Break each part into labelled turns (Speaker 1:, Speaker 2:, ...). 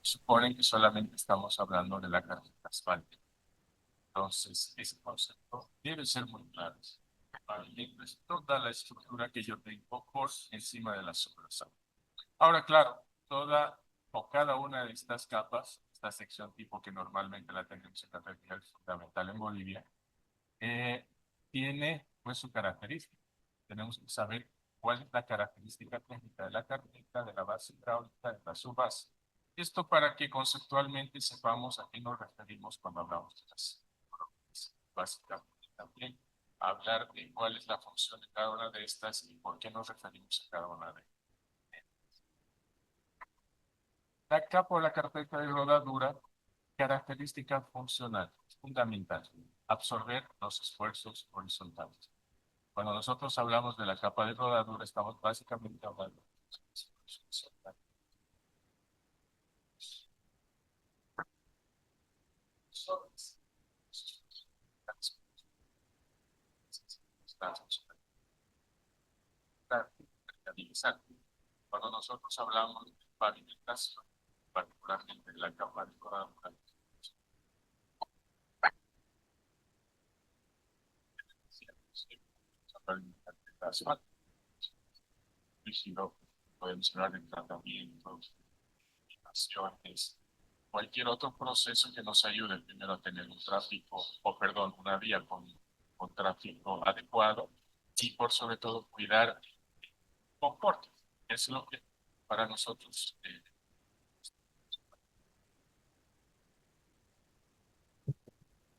Speaker 1: Suponen que solamente estamos hablando de la carpeta asfáltica. Entonces, ese concepto debe ser muy claro. Para mí, es toda la estructura que yo tengo por encima de la sobresala. Ahora, claro, toda o cada una de estas capas, esta sección tipo que normalmente la tenemos en la vertical fundamental en Bolivia, eh, tiene pues su característica. Tenemos que saber cuál es la característica técnica de la carpeta, de la base hidráulica, de la subbase. Esto para que conceptualmente sepamos a qué nos referimos cuando hablamos de las propiedades. Básicamente también hablar de cuál es la función de cada una de estas y por qué nos referimos a cada una de ellas. La capa o la carpeta de rodadura, característica funcional, fundamental, absorber los esfuerzos horizontales. Cuando nosotros hablamos de la capa de rodadura, estamos básicamente hablando de los esfuerzos horizontales. Cuando nosotros hablamos de pavimentación, particularmente de la capa de rodadura, podemos hablar de tratamientos, acciones, cualquier otro proceso que nos ayude primero a tener un tráfico, o perdón, una vía con tráfico adecuado y por sobre todo cuidar el confort. Es lo que para nosotros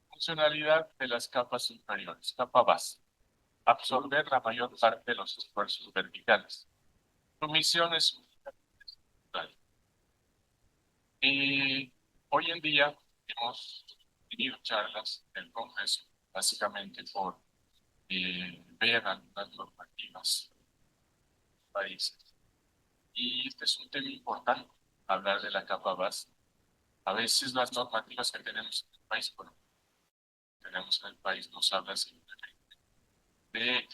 Speaker 1: funcionalidad de las capas inferiores, capa base, absorber la mayor parte de los esfuerzos verticales. Su misión es fundamental. Y hoy en día hemos tenido charlas en el Congreso, básicamente por ver algunas normativas de países. Y este es un tema importante, hablar de la capa base. A veces las normativas que tenemos en el país, bueno, tenemos en el país nos habla simplemente de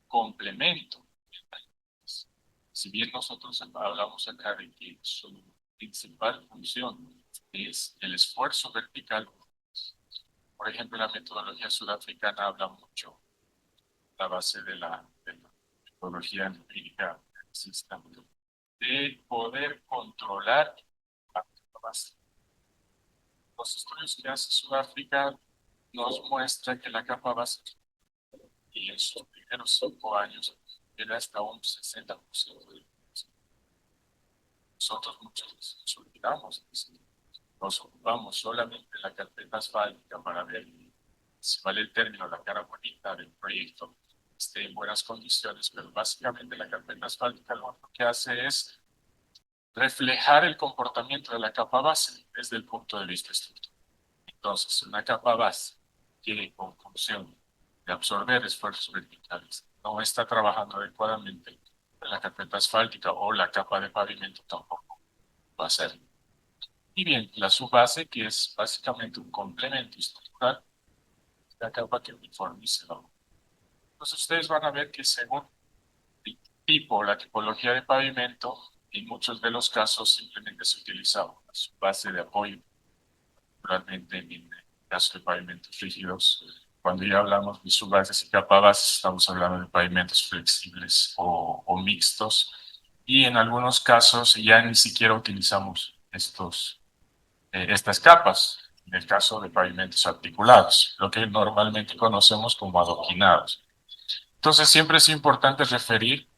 Speaker 1: complemento. Si bien nosotros hablamos acá de que su principal función es el esfuerzo vertical, por ejemplo, la metodología sudafricana habla mucho la base de la metodología empírica de poder controlar la base. Los estudios que hace Sudáfrica nos muestran que la capa base y en sus primeros 5 años era hasta un 60% de nosotros muchas veces nos olvidamos de eso. Nos ocupamos solamente de la carpeta asfáltica para ver si vale el término, la cara bonita del proyecto esté en buenas condiciones, pero básicamente la carpeta asfáltica lo único que hace es reflejar el comportamiento de la capa base desde el punto de vista estructural. Entonces, una capa base que con función de absorber esfuerzos verticales no está trabajando adecuadamente, la carpeta asfáltica o la capa de pavimento tampoco va a ser. Y bien, la subbase, que es básicamente un complemento estructural, la capa que uniformiza la obra. Entonces, ustedes van a ver que según el tipo, la tipología de pavimento, en muchos de los casos simplemente se utiliza una subbase de apoyo. Realmente en el caso de pavimentos rígidos, cuando ya hablamos de subbases y capabases, estamos hablando de pavimentos flexibles o mixtos. Y en algunos casos ya ni siquiera utilizamos estas capas, en el caso de pavimentos articulados, lo que normalmente conocemos como adoquinados. Entonces siempre es importante referir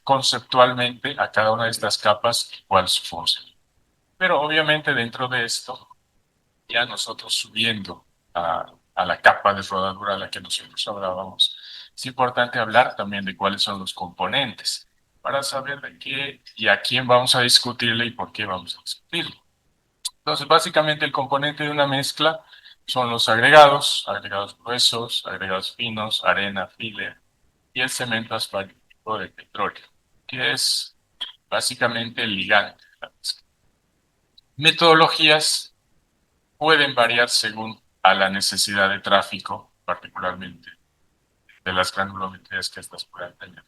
Speaker 1: conceptualmente a cada una de estas capas y cuál es su función. Pero obviamente dentro de esto, ya nosotros subiendo a la capa de rodadura a la que nosotros hablábamos, es importante hablar también de cuáles son los componentes para saber de qué y a quién vamos a discutirle y por qué vamos a discutirlo. Entonces, básicamente el componente de una mezcla son los agregados, agregados gruesos, agregados finos, arena, filler y el cemento asfáltico de petróleo, que es básicamente el ligante de la mezcla. Metodologías pueden variar según a la necesidad de tráfico, particularmente de las granulometrías que estas puedan tener.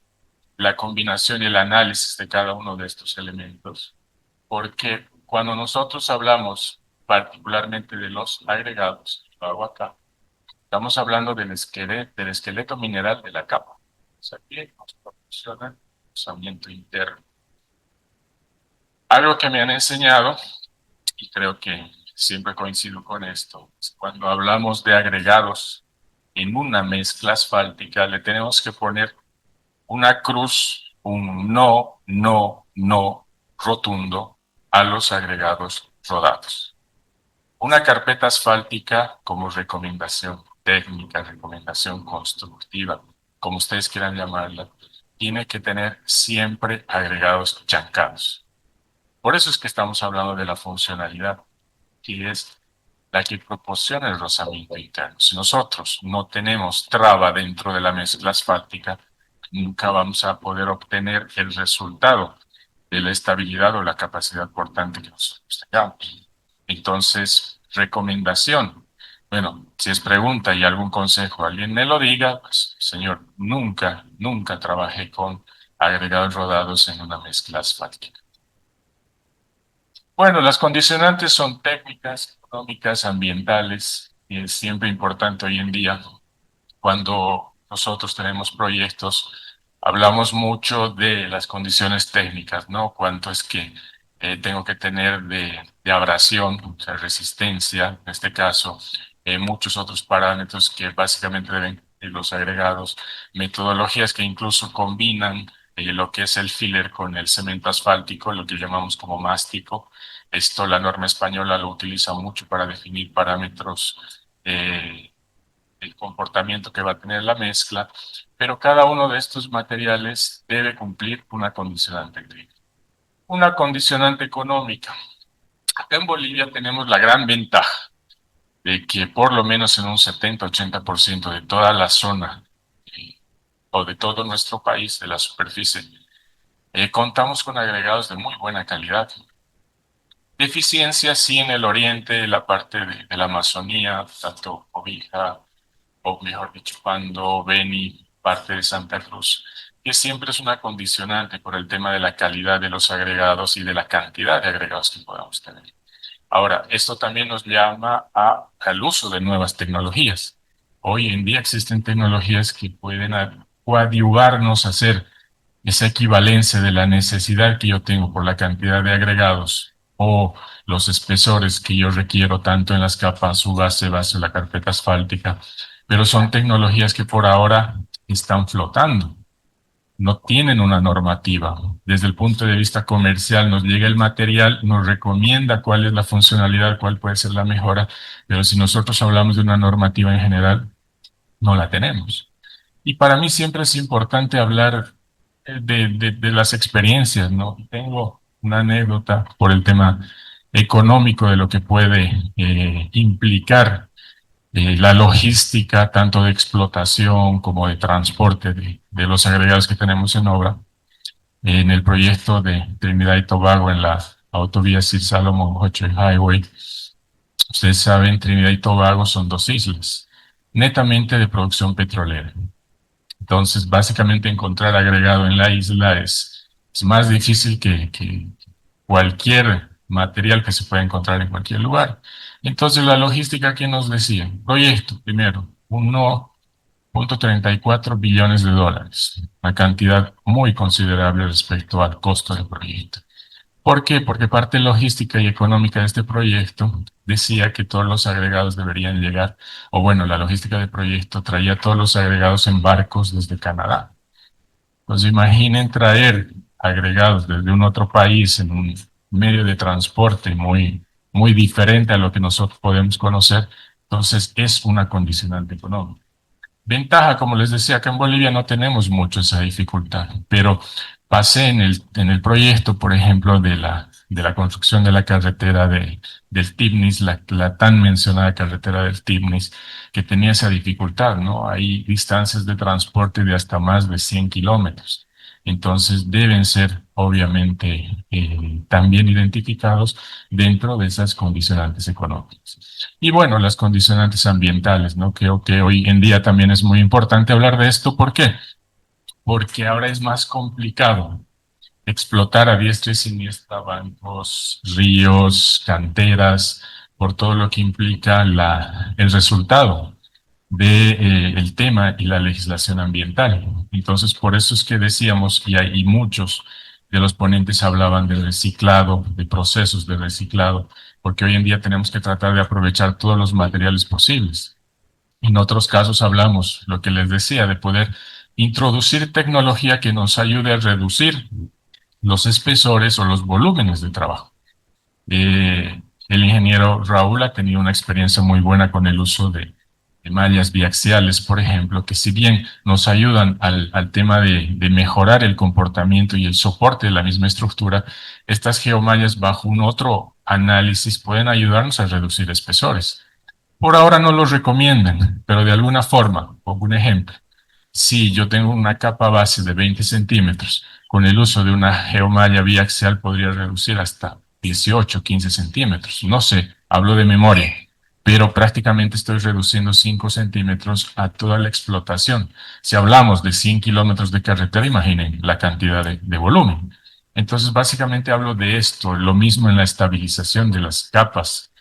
Speaker 1: La combinación y el análisis de cada uno de estos elementos, porque cuando nosotros hablamos particularmente de los agregados, lo hago acá, estamos hablando del esqueleto mineral de la capa. O sea, que nos proporciona el rozamiento interno. Algo que me han enseñado, y creo que siempre coincido con esto, es cuando hablamos de agregados en una mezcla asfáltica, le tenemos que poner una cruz, un no, no, no rotundo a los agregados rodados. Una carpeta asfáltica como recomendación técnica, recomendación constructiva, como ustedes quieran llamarla, tiene que tener siempre agregados chancados. Por eso es que estamos hablando de la funcionalidad, que es la que proporciona el rozamiento interno. Si nosotros no tenemos traba dentro de la mezcla asfáltica, nunca vamos a poder obtener el resultado de la estabilidad o la capacidad portante que nosotros tengamos. Entonces, recomendación. Bueno, si es pregunta y algún consejo alguien me lo diga, pues señor, nunca, nunca trabajé con agregados rodados en una mezcla asfáltica. Bueno, las condicionantes son técnicas, económicas, ambientales, y es siempre importante hoy en día cuando nosotros tenemos proyectos, hablamos mucho de las condiciones técnicas, ¿no? Cuánto es que tengo que tener de abrasión, o sea, resistencia, en este caso, muchos otros parámetros que básicamente deben ir los agregados, metodologías que incluso combinan lo que es el filler con el cemento asfáltico, lo que llamamos como mástico. Esto la norma española lo utiliza mucho para definir parámetros el comportamiento que va a tener la mezcla, pero cada uno de estos materiales debe cumplir una condicionante técnica. Una condicionante económica. Acá en Bolivia tenemos la gran ventaja de que por lo menos en un 70-80% de toda la zona o de todo nuestro país, de la superficie, contamos con agregados de muy buena calidad. Deficiencias sí en el oriente, la parte de la Amazonía, tanto Cobija, o mejor dicho, Pando, Beni, parte de Santa Cruz, que siempre es una condicionante por el tema de la calidad de los agregados y de la cantidad de agregados que podamos tener. Ahora, esto también nos llama al uso de nuevas tecnologías. Hoy en día existen tecnologías que pueden coadyuvarnos a hacer esa equivalencia de la necesidad que yo tengo por la cantidad de agregados o los espesores que yo requiero tanto en las capas subase, base o la carpeta asfáltica, pero son tecnologías que por ahora están flotando, no tienen una normativa. Desde el punto de vista comercial nos llega el material, nos recomienda cuál es la funcionalidad, cuál puede ser la mejora, pero si nosotros hablamos de una normativa en general, no la tenemos. Y para mí siempre es importante hablar de las experiencias, ¿no? Tengo una anécdota por el tema económico de lo que puede implicar la logística, tanto de explotación como de transporte de los agregados que tenemos en obra. En el proyecto de Trinidad y Tobago, en la autovía Sir Salomon Hochul Highway, ustedes saben, Trinidad y Tobago son dos islas, netamente de producción petrolera. Entonces, básicamente encontrar agregado en la isla es más difícil que cualquier material que se pueda encontrar en cualquier lugar. Entonces, la logística que nos decía, proyecto, primero, 1.34 billones de dólares, una cantidad muy considerable respecto al costo del proyecto. ¿Por qué? Porque parte logística y económica de este proyecto decía que todos los agregados deberían llegar, o bueno, la logística del proyecto traía todos los agregados en barcos desde Canadá. Pues imaginen traer agregados desde un otro país en un medio de transporte muy diferente a lo que nosotros podemos conocer. Entonces es una condicionante económica. Ventaja, como les decía, acá en Bolivia no tenemos mucho esa dificultad, pero pasé en el proyecto, por ejemplo, de la construcción de la carretera del Tibnis, la tan mencionada carretera del Tibnis, que tenía esa dificultad, ¿no? Hay distancias de transporte de hasta más de 100 kilómetros. Entonces deben ser, obviamente, también identificados dentro de esas condicionantes económicas. Y bueno, las condicionantes ambientales, ¿no? Creo que hoy en día también es muy importante hablar de esto. ¿Por qué? Porque ahora es más complicado explotar a diestra y siniestra bancos, ríos, canteras, por todo lo que implica el resultado de, el tema y la legislación ambiental. Entonces, por eso es que decíamos, y muchos de los ponentes hablaban de reciclado, de procesos de reciclado, porque hoy en día tenemos que tratar de aprovechar todos los materiales posibles. En otros casos hablamos, lo que les decía, de poder introducir tecnología que nos ayude a reducir los espesores o los volúmenes de trabajo. El ingeniero Raúl ha tenido una experiencia muy buena con el uso de mallas biaxiales, por ejemplo, que si bien nos ayudan al tema de mejorar el comportamiento y el soporte de la misma estructura, estas geomallas bajo un otro análisis pueden ayudarnos a reducir espesores. Por ahora no los recomiendan, pero de alguna forma, pongo un ejemplo. Si yo tengo una capa base de 20 centímetros, con el uso de una geomalla biaxial podría reducir hasta 18, 15 centímetros. No sé, hablo de memoria, pero prácticamente estoy reduciendo 5 centímetros a toda la explotación. Si hablamos de 100 kilómetros de carretera, imaginen la cantidad de volumen. Entonces, básicamente hablo de esto, lo mismo en la estabilización de las capas,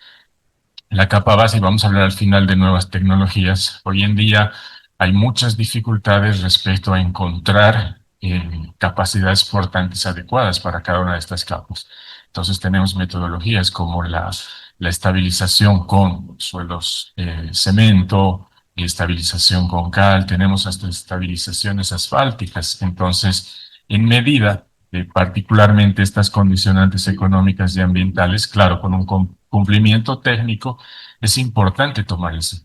Speaker 1: la capa base, y vamos a hablar al final de nuevas tecnologías. Hoy en día hay muchas dificultades respecto a encontrar capacidades portantes adecuadas para cada una de estas capas. Entonces tenemos metodologías como la estabilización con suelos cemento, estabilización con cal, tenemos hasta estabilizaciones asfálticas. Entonces, en medida particularmente estas condicionantes económicas y ambientales, claro, con un cumplimiento técnico, es importante tomar eso.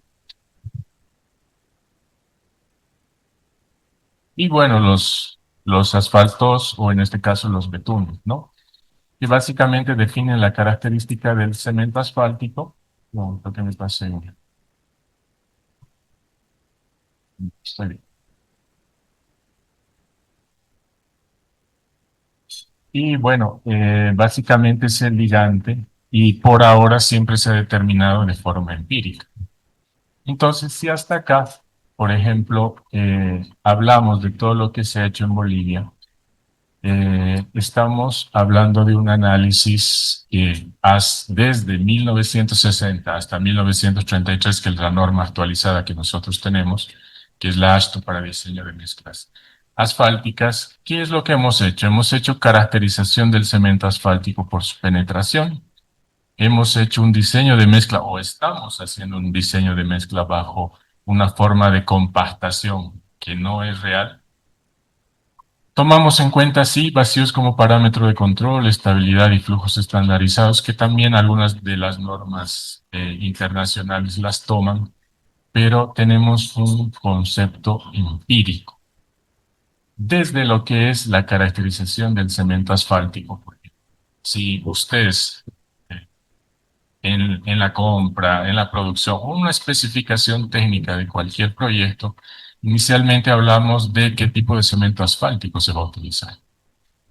Speaker 1: Y bueno, los asfaltos, o en este caso los betunes, ¿no? Que básicamente definen la característica del cemento asfáltico. No, lo que me pase. Está bien. Y bueno, básicamente es el ligante y por ahora siempre se ha determinado de forma empírica. Entonces, si hasta acá, por ejemplo, hablamos de todo lo que se ha hecho en Bolivia, estamos hablando de un análisis que desde 1960 hasta 1933, que es la norma actualizada que nosotros tenemos, que es la ASTO para diseño de mezclas asfálticas. ¿Qué es lo que hemos hecho? Hemos hecho caracterización del cemento asfáltico por su penetración. Hemos hecho un diseño de mezcla o estamos haciendo un diseño de mezcla bajo una forma de compactación que no es real. Tomamos en cuenta, sí, vacíos como parámetro de control, estabilidad y flujos estandarizados, que también algunas de las normas internacionales las toman, pero tenemos un concepto empírico desde lo que es la caracterización del cemento asfáltico. Si ustedes en la compra, en la producción, una especificación técnica de cualquier proyecto, inicialmente hablamos de qué tipo de cemento asfáltico se va a utilizar.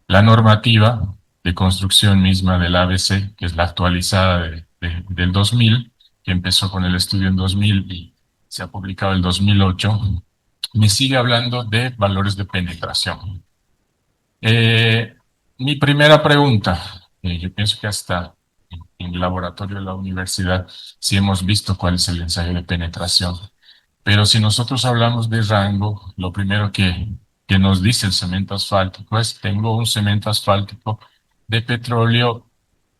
Speaker 1: La normativa de construcción misma del ABC, que es la actualizada del 2000, que empezó con el estudio en 2000 y se ha publicado en 2008, me sigue hablando de valores de penetración. Eh, Mi primera pregunta, yo pienso que hasta en el laboratorio de la universidad sí hemos visto cuál es el ensayo de penetración, pero si nosotros hablamos de rango, lo primero que nos dice el cemento asfáltico es, tengo un cemento asfáltico de petróleo,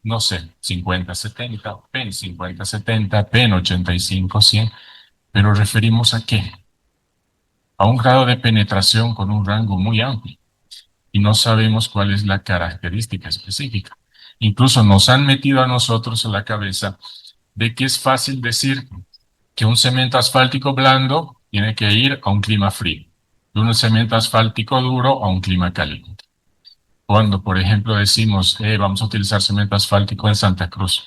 Speaker 1: no sé, 50-70, PEN 50-70, PEN 85-100, pero referimos a qué? A un grado de penetración con un rango muy amplio y no sabemos cuál es la característica específica. Incluso nos han metido a nosotros en la cabeza de que es fácil decir que un cemento asfáltico blando tiene que ir a un clima frío y un cemento asfáltico duro a un clima caliente. Cuando, por ejemplo, decimos, vamos a utilizar cemento asfáltico en Santa Cruz,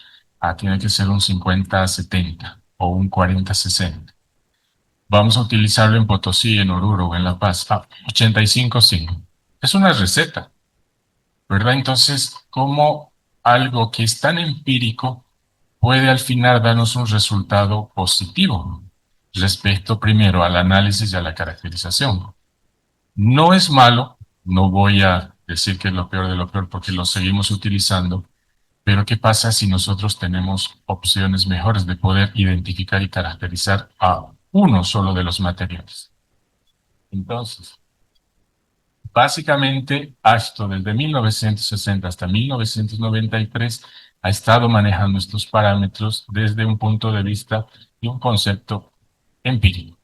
Speaker 1: tiene que ser un 50-70 o un 40-60. Vamos a utilizarlo en Potosí, en Oruro o en La Paz, 85-5. Es una receta, ¿verdad? Entonces, ¿cómo algo que es tan empírico puede al final darnos un resultado positivo respecto primero al análisis y a la caracterización? No es malo, no voy decir que es lo peor de lo peor porque lo seguimos utilizando. Pero ¿qué pasa si nosotros tenemos opciones mejores de poder identificar y caracterizar a uno solo de los materiales? Entonces, básicamente, AASHTO desde 1960 hasta 1993 ha estado manejando estos parámetros desde un punto de vista y un concepto empírico.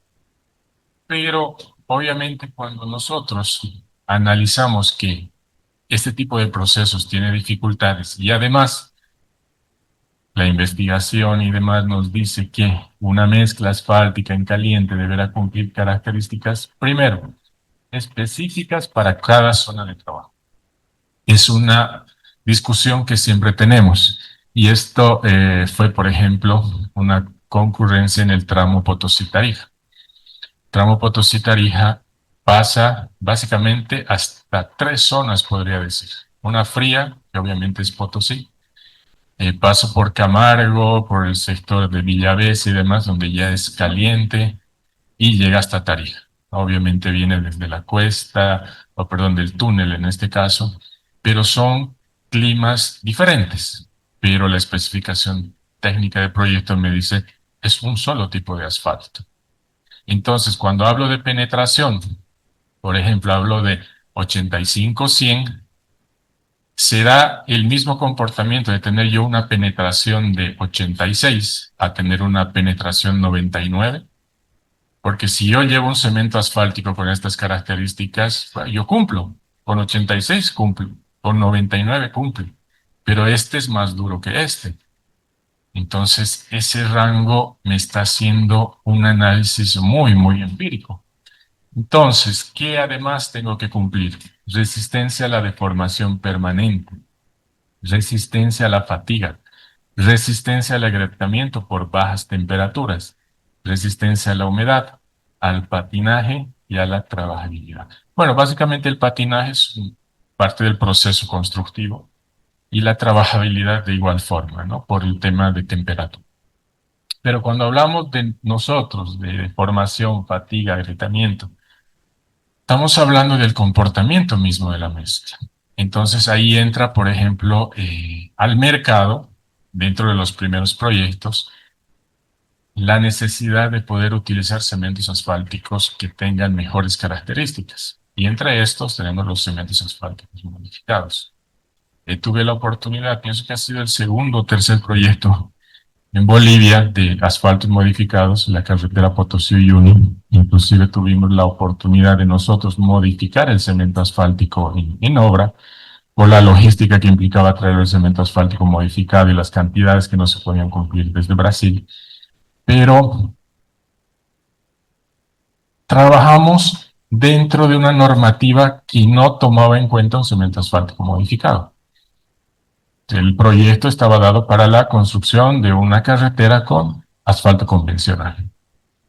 Speaker 1: Pero obviamente cuando nosotros analizamos que este tipo de procesos tiene dificultades y además la investigación y demás nos dice que una mezcla asfáltica en caliente deberá cumplir características, primero, específicas para cada zona de trabajo. Es una discusión que siempre tenemos y esto fue, por ejemplo, una concurrencia en el tramo Potosí-Tarija. Tramo Potosí-Tarija pasa básicamente hasta tres zonas, podría decir. Una fría, que obviamente es Potosí. Paso por Camargo, por el sector de Villavesa y demás, donde ya es caliente, y llega hasta Tarija. Obviamente viene desde la cuesta, o perdón, del túnel en este caso, pero son climas diferentes. Pero la especificación técnica del proyecto me dice, es un solo tipo de asfalto. Entonces, cuando hablo de penetración, por ejemplo, hablo de 85-100, será el mismo comportamiento de tener yo una penetración de 86 a tener una penetración 99, porque si yo llevo un cemento asfáltico con estas características, yo cumplo, con 86 cumplo, con 99 cumplo, pero este es más duro que este. Entonces, ese rango me está haciendo un análisis muy, muy empírico. Entonces, ¿qué además tengo que cumplir? Resistencia a la deformación permanente, resistencia a la fatiga, resistencia al agrietamiento por bajas temperaturas, resistencia a la humedad, al patinaje y a la trabajabilidad. Bueno, básicamente el patinaje es parte del proceso constructivo y la trabajabilidad de igual forma, ¿no? Por el tema de temperatura. Pero cuando hablamos de nosotros, de deformación, fatiga, agrietamiento, estamos hablando del comportamiento mismo de la mezcla. Entonces ahí entra, por ejemplo, al mercado, dentro de los primeros proyectos, la necesidad de poder utilizar cementos asfálticos que tengan mejores características. Y entre estos tenemos los cementos asfálticos modificados. Tuve la oportunidad, pienso que ha sido el segundo o tercer proyecto en Bolivia de asfaltos modificados, la carretera Potosí-Uyuni. Inclusive tuvimos la oportunidad de nosotros modificar el cemento asfáltico en obra por la logística que implicaba traer el cemento asfáltico modificado y las cantidades que no se podían cumplir desde Brasil. Pero trabajamos dentro de una normativa que no tomaba en cuenta un cemento asfáltico modificado. El proyecto estaba dado para la construcción de una carretera con asfalto convencional.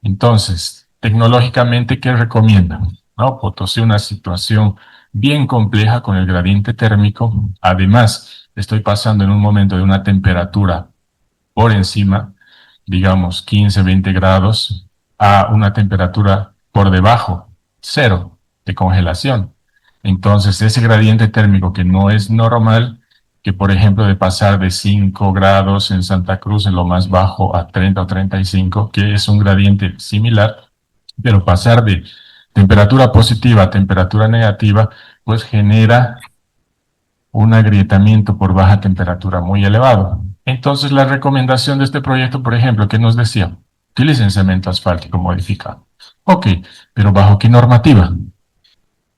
Speaker 1: Entonces, tecnológicamente, ¿qué recomiendan? ¿No? Potosí, una situación bien compleja con el gradiente térmico. Además, estoy pasando en un momento de una temperatura por encima, digamos 15, 20 grados, a una temperatura por debajo, cero de congelación. Entonces, ese gradiente térmico que no es normal, que por ejemplo de pasar de 5 grados en Santa Cruz en lo más bajo a 30 o 35, que es un gradiente similar, pero pasar de temperatura positiva a temperatura negativa, pues genera un agrietamiento por baja temperatura muy elevado. Entonces, la recomendación de este proyecto, por ejemplo, que nos decía, utilicen cemento asfáltico modificado. Ok, pero ¿bajo qué normativa?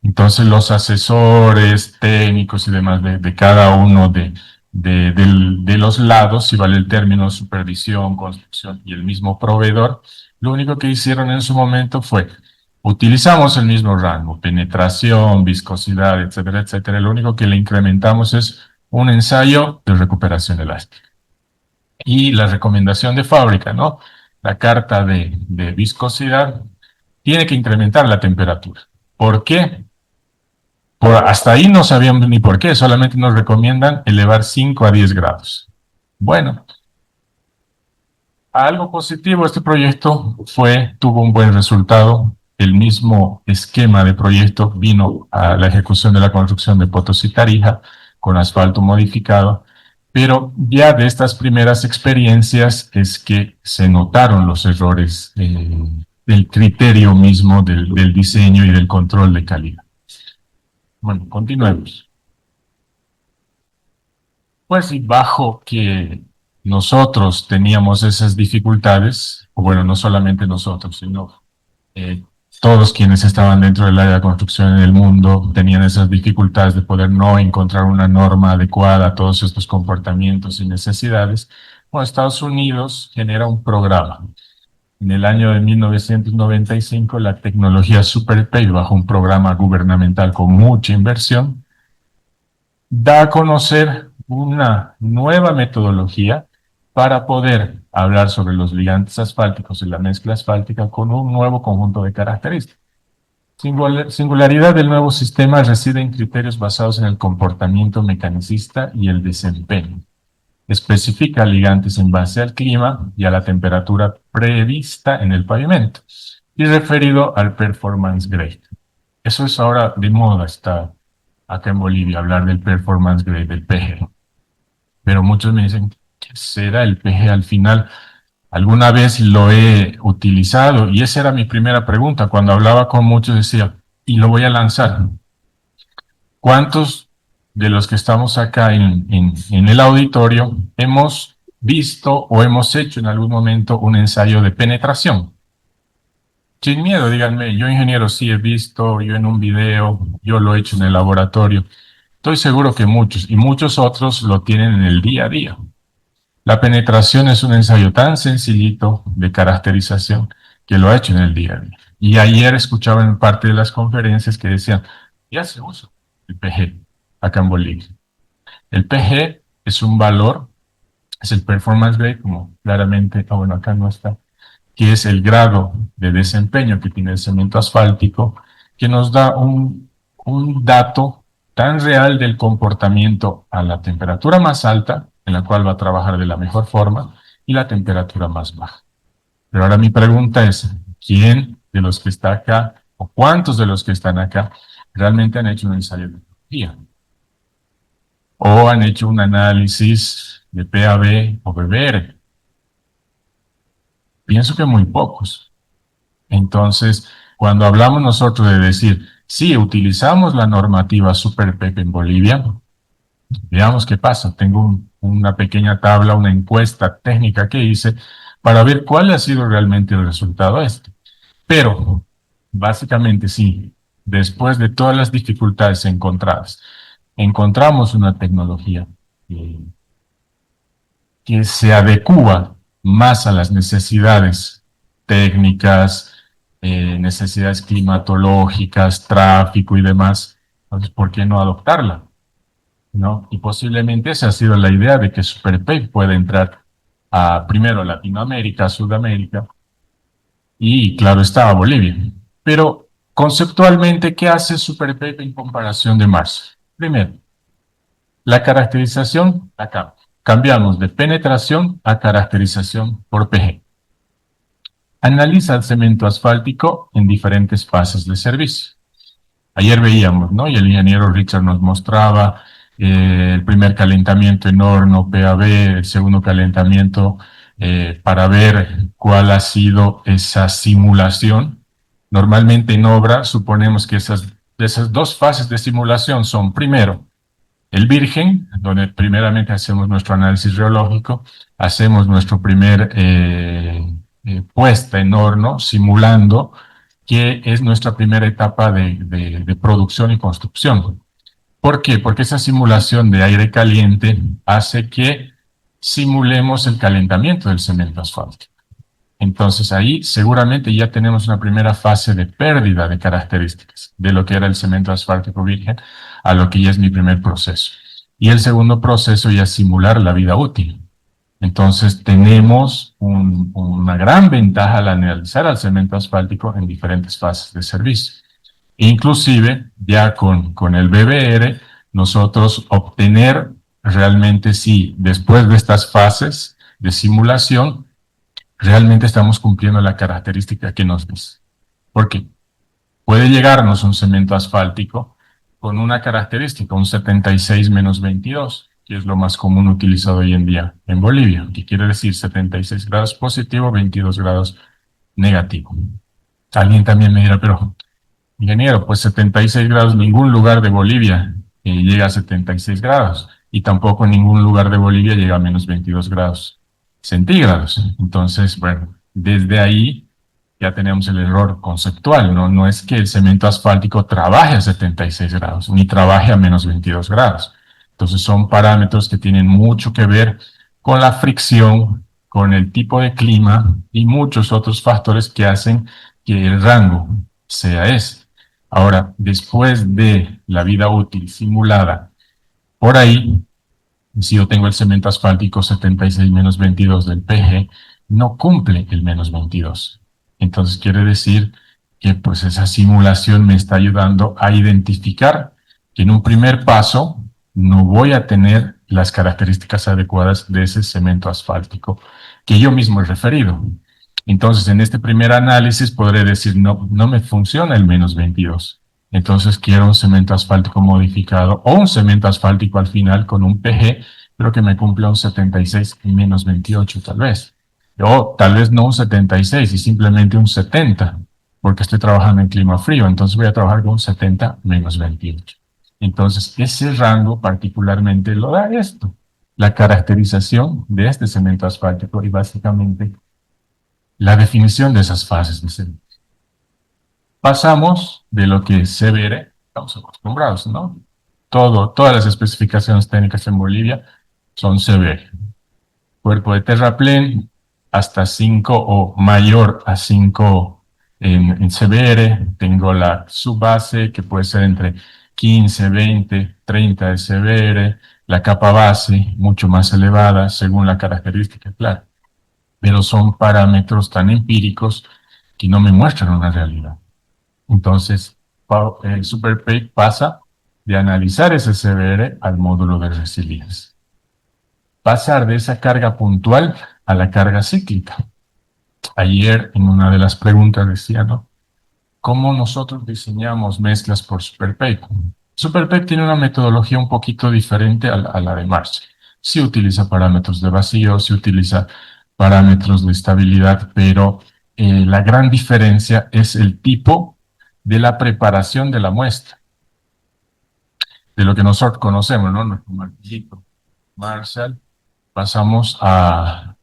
Speaker 1: Entonces, los asesores técnicos y demás de cada uno de los lados, si vale el término supervisión, construcción y el mismo proveedor, lo único que hicieron en su momento fue utilizamos el mismo rango, penetración, viscosidad, etcétera, etcétera. Lo único que le incrementamos es un ensayo de recuperación elástica. Y la recomendación de fábrica, ¿no? La carta de viscosidad tiene que incrementar la temperatura. ¿Por qué? Hasta ahí no sabíamos ni por qué, solamente nos recomiendan elevar 5 a 10 grados. Bueno, algo positivo, este proyecto tuvo un buen resultado. el mismo esquema de proyecto vino a la ejecución de la construcción de Potosí Tarija con asfalto modificado, pero ya de estas primeras experiencias es que se notaron los errores del criterio mismo del diseño y del control de calidad. Bueno, continuemos. Pues y bajo que nosotros teníamos esas dificultades, o bueno, no solamente nosotros, sino eh, todos quienes estaban dentro del área de construcción en el mundo tenían esas dificultades de poder no encontrar una norma adecuada a todos estos comportamientos y necesidades. Bueno, Estados Unidos genera un programa. En el año de 1995, la tecnología SuperPay, bajo un programa gubernamental con mucha inversión, da a conocer una nueva metodología para poder hablar sobre los ligantes asfálticos y la mezcla asfáltica con un nuevo conjunto de características. Singularidad del nuevo sistema reside en criterios basados en el comportamiento mecanicista y el desempeño. Especifica ligantes en base al clima y a la temperatura prevista en el pavimento y referido al performance grade. Eso es ahora de moda, está acá en Bolivia, hablar del performance grade, del PG. Pero muchos me dicen, ¿qué será el PG al final? Alguna vez lo he utilizado y esa era mi primera pregunta. Cuando hablaba con muchos decía, y lo voy a lanzar. ¿Cuántos de los que estamos acá en el auditorio hemos visto o hemos hecho en algún momento un ensayo de penetración? Sin miedo, díganme, yo ingeniero sí he visto, yo en un video, yo lo he hecho en el laboratorio. Estoy seguro que muchos y muchos otros lo tienen en el día a día. La penetración es un ensayo tan sencillito de caracterización que lo ha hecho en el día a día. Y ayer escuchaba en parte de las conferencias que decían, ya se usa el PG acá en Bolivia. El PG es un valor, es el performance grade, como claramente, bueno, acá no está, que es el grado de desempeño que tiene el cemento asfáltico, que nos da un dato tan real del comportamiento a la temperatura más alta, en la cual va a trabajar de la mejor forma, y la temperatura más baja. Pero ahora mi pregunta es, ¿quién de los que está acá, o cuántos de los que están acá, realmente han hecho un ensayo de tecnología? ¿O han hecho un análisis de PAB o BBR? Pienso que muy pocos. Entonces, cuando hablamos nosotros de decir, sí, utilizamos la normativa SuperPEP en Bolivia, veamos qué pasa. Tengo una pequeña tabla, una encuesta técnica que hice para ver cuál ha sido realmente el resultado de esto. Pero, básicamente sí, después de todas las dificultades encontradas, encontramos una tecnología que se adecua más a las necesidades técnicas, necesidades climatológicas, tráfico y demás. Entonces, ¿por qué no adoptarla? ¿No? Y posiblemente esa ha sido la idea de que SuperPay pueda entrar a, primero a Latinoamérica, a Sudamérica y, claro, está a Bolivia. Pero conceptualmente, ¿qué hace SuperPay en comparación de Mars? Primero, la caracterización acá. Cambiamos de penetración a caracterización por PG. Analiza el cemento asfáltico en diferentes fases de servicio. Ayer veíamos, ¿no? Y el ingeniero Richard nos mostraba el primer calentamiento en horno, PAB, el segundo calentamiento para ver cuál ha sido esa simulación. Normalmente en obra suponemos que esas dos fases de simulación son, primero, el virgen, donde primeramente hacemos nuestro análisis reológico, hacemos nuestro primer puesta en horno, simulando, que es nuestra primera etapa de producción y construcción. ¿Por qué? Porque esa simulación de aire caliente hace que simulemos el calentamiento del cemento asfáltico. Entonces ahí seguramente ya tenemos una primera fase de pérdida de características de lo que era el cemento asfáltico virgen a lo que ya es mi primer proceso. Y el segundo proceso ya es simular la vida útil. Entonces tenemos una gran ventaja al analizar al cemento asfáltico en diferentes fases de servicio. Inclusive ya con el BBR nosotros obtener realmente si después de estas fases de simulación realmente estamos cumpliendo la característica que nos dice. ¿Por qué? puede llegarnos un cemento asfáltico con una característica, un 76 menos 22, que es lo más común utilizado hoy en día en Bolivia, que quiere decir 76 grados positivo, 22 grados negativo. Alguien también me dirá, pero ingeniero, pues 76 grados, ningún lugar de Bolivia llega a 76 grados y tampoco en ningún lugar de Bolivia llega a menos 22 grados centígrados. Entonces, bueno, desde ahí ya tenemos el error conceptual, ¿no? No es que el cemento asfáltico trabaje a 76 grados, ni trabaje a menos 22 grados. Entonces son parámetros que tienen mucho que ver con la fricción, con el tipo de clima y muchos otros factores que hacen que el rango sea ese. Ahora, después de la vida útil simulada, por ahí, si yo tengo el cemento asfáltico 76 menos 22 del PG, no cumple el menos 22. Entonces quiere decir que pues esa simulación me está ayudando a identificar que en un primer paso no voy a tener las características adecuadas de ese cemento asfáltico que yo mismo he referido. Entonces, en este primer análisis podré decir, no, no me funciona el menos 22. Entonces quiero un cemento asfáltico modificado o un cemento asfáltico al final con un PG, pero que me cumpla un 76 y menos 28 tal vez. O tal vez no un 76 y simplemente un 70, porque estoy trabajando en clima frío, entonces voy a trabajar con un 70 menos 28. Entonces, ese rango particularmente lo da esto, la caracterización de este cemento asfáltico y básicamente la definición de esas fases de cemento. Pasamos de lo que es severe, estamos acostumbrados, ¿no? Todas las especificaciones técnicas en Bolivia son severe. Cuerpo de terraplén hasta 5 o mayor a 5 en severe. Tengo la subbase que puede ser entre 15, 20, 30 de severe. La capa base mucho más elevada según la característica, claro. Pero son parámetros tan empíricos que no me muestran una realidad. Entonces, el SuperPACE pasa de analizar ese CBR al módulo de resiliencia. Pasar de esa carga puntual a la carga cíclica. Ayer en una de las preguntas decía, ¿no? ¿Cómo nosotros diseñamos mezclas por SuperPACE? SuperPACE tiene una metodología un poquito diferente a la de Marshall. Sí utiliza parámetros de vacío, sí utiliza parámetros de estabilidad, pero la gran diferencia es el tipo de la preparación de la muestra, de lo que nosotros conocemos, ¿no? Nuestro martillito Marshall, pasamos a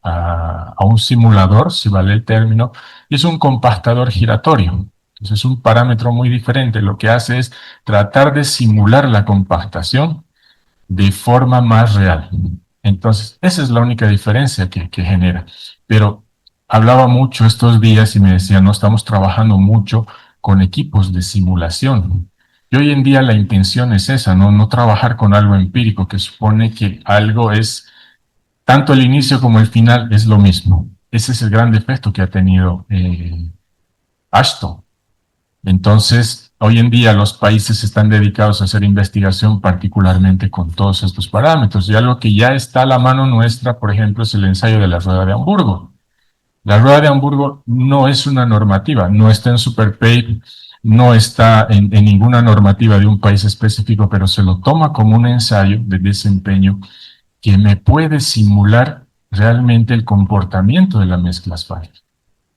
Speaker 1: un simulador, si vale el término, y es un compactador giratorio. Entonces es un parámetro muy diferente. Lo que hace es tratar de simular la compactación de forma más real. Entonces, esa es la única diferencia que genera. Pero hablaba mucho estos días y me decía, no estamos trabajando mucho con equipos de simulación. Y hoy en día la intención es esa, ¿no? No trabajar con algo empírico que supone que algo es, tanto el inicio como el final es lo mismo. Ese es el gran defecto que ha tenido Ashton. Entonces, hoy en día los países están dedicados a hacer investigación particularmente con todos estos parámetros. Y algo que ya está a la mano nuestra, por ejemplo, es el ensayo de la rueda de Hamburgo. La rueda de Hamburgo no es una normativa, no está en SuperPACE, no está en ninguna normativa de un país específico, pero se lo toma como un ensayo de desempeño que me puede simular realmente el comportamiento de la mezcla asfáltica.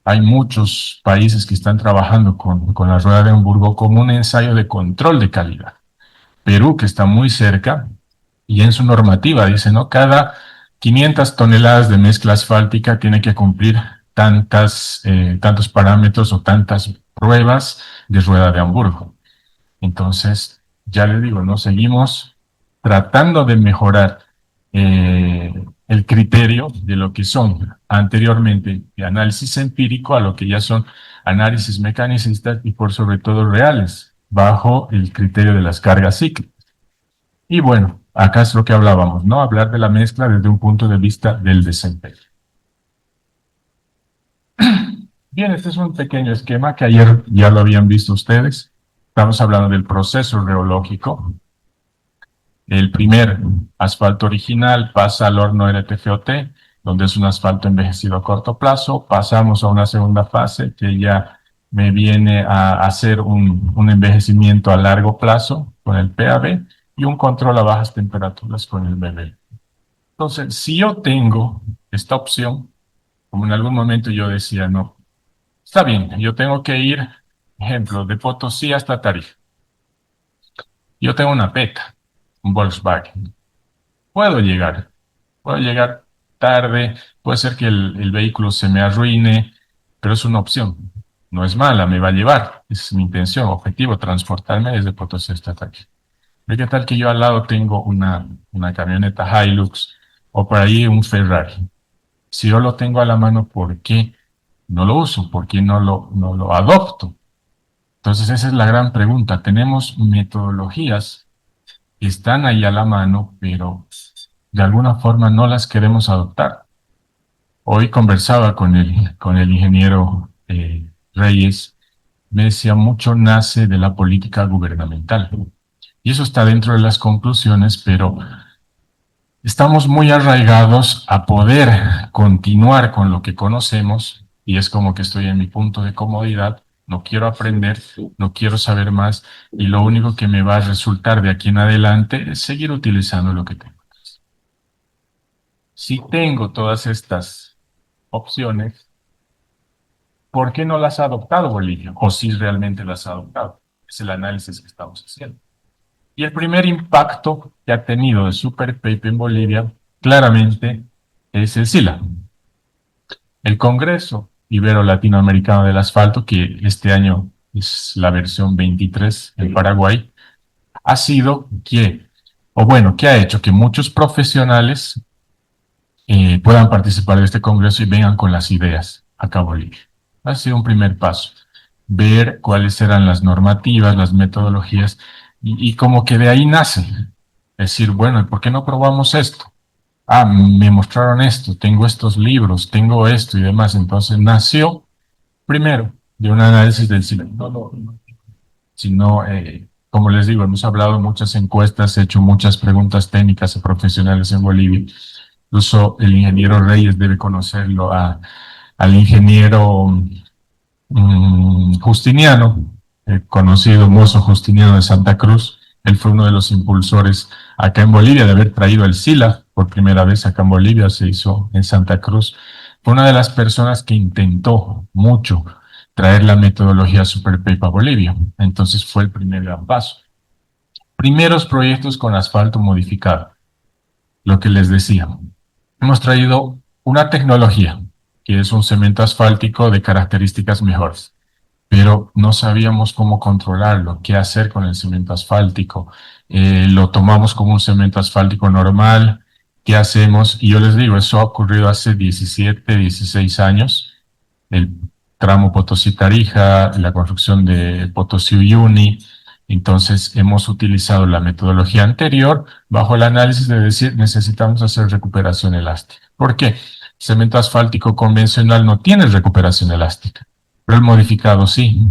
Speaker 1: Hay muchos países que están trabajando con la rueda de Hamburgo como un ensayo de control de calidad. Perú, que está muy cerca, y en su normativa dice, ¿no? Cada 500 toneladas de mezcla asfáltica tiene que cumplir tantos parámetros o tantas pruebas de rueda de Hamburgo. Entonces, ya les digo, ¿no? Seguimos tratando de mejorar el criterio de lo que son anteriormente de análisis empírico a lo que ya son análisis mecanicistas y por sobre todo reales, bajo el criterio de las cargas cíclicas. Y bueno, acá es lo que hablábamos, ¿no? Hablar de la mezcla desde un punto de vista del desempeño. Bien, este es un pequeño esquema que ayer ya lo habían visto ustedes. Estamos hablando del proceso reológico. El primer asfalto original pasa al horno LTFOT, donde es un asfalto envejecido a corto plazo. Pasamos a una segunda fase que ya
Speaker 2: me viene a hacer un envejecimiento a largo plazo con el PAB y un control a bajas temperaturas con el BB. Entonces, si yo tengo esta opción, como en algún momento yo decía, no, está bien, yo tengo que ir, ejemplo, de Potosí hasta Tarija. Yo tengo una PETA, un Volkswagen. Puedo llegar, puedo llegar tarde, puede ser que el vehículo se me arruine, pero es una opción. No es mala, me va a llevar. Es mi intención, objetivo, transportarme desde Potosí hasta Tarija. Pero ¿qué tal que yo al lado tengo una camioneta Hilux o por ahí un Ferrari? Si yo lo tengo a la mano, ¿por qué no lo uso? ¿Por qué no lo adopto? Entonces esa es la gran pregunta. Tenemos metodologías que están ahí a la mano, pero de alguna forma no las queremos adoptar. Hoy conversaba con el ingeniero Reyes, me decía, mucho nace de la política gubernamental. Y eso está dentro de las conclusiones, pero estamos muy arraigados a poder continuar con lo que conocemos y es como que estoy en mi punto de comodidad, no quiero aprender, no quiero saber más y lo único que me va a resultar de aquí en adelante es seguir utilizando lo que tengo. Si tengo todas estas opciones, ¿por qué no las ha adoptado Bolivia? O si realmente las ha adoptado. Es el análisis que estamos haciendo. Y el primer impacto que ha tenido el Super Pape en Bolivia, claramente, es el SILA. El Congreso Ibero-Latinoamericano del Asfalto, que este año es la versión 23 en Paraguay, ha sido que, o bueno, que ha hecho que muchos profesionales puedan participar de este Congreso y vengan con las ideas acá a Bolivia. Ha sido un primer paso, ver cuáles eran las normativas, las metodologías, y como que de ahí nace. Decir, bueno, ¿por qué no probamos esto? Ah, me mostraron esto, tengo estos libros, tengo esto y demás. Entonces nació primero de un análisis del cine, sino, como les digo, hemos hablado de muchas encuestas, he hecho muchas preguntas técnicas a profesionales en Bolivia. Incluso el ingeniero Reyes debe conocerlo, al ingeniero Justiniano, el conocido mozo Justiniano de Santa Cruz. Él fue uno de los impulsores acá en Bolivia de haber traído el SILA por primera vez acá en Bolivia, se hizo en Santa Cruz. Fue una de las personas que intentó mucho traer la metodología Superpape a Bolivia. Entonces fue el primer gran paso. Primeros proyectos con asfalto modificado, lo que les decía. Hemos traído una tecnología que es un cemento asfáltico de características mejores, pero no sabíamos cómo controlarlo, qué hacer con el cemento asfáltico. Lo tomamos como un cemento asfáltico normal, ¿qué hacemos? Y yo les digo, eso ha ocurrido hace 17, 16 años. El tramo Potosí-Tarija, la construcción de Potosí-Uyuni. Entonces, hemos utilizado la metodología anterior bajo el análisis de decir, necesitamos hacer recuperación elástica. ¿Por qué? El cemento asfáltico convencional no tiene recuperación elástica, pero el modificado sí,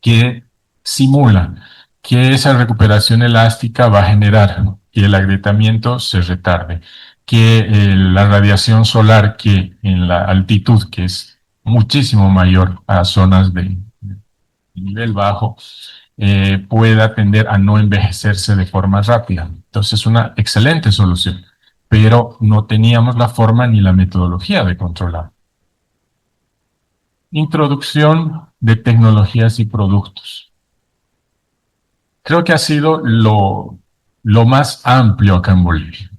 Speaker 2: que simula que esa recuperación elástica va a generar que el agrietamiento se retarde, que la radiación solar que en la altitud, que es muchísimo mayor a zonas de nivel bajo, pueda tender a no envejecerse de forma rápida. Entonces, es una excelente solución, pero no teníamos la forma ni la metodología de controlar. Introducción de tecnologías y productos. Creo que ha sido lo más amplio acá en Bolivia.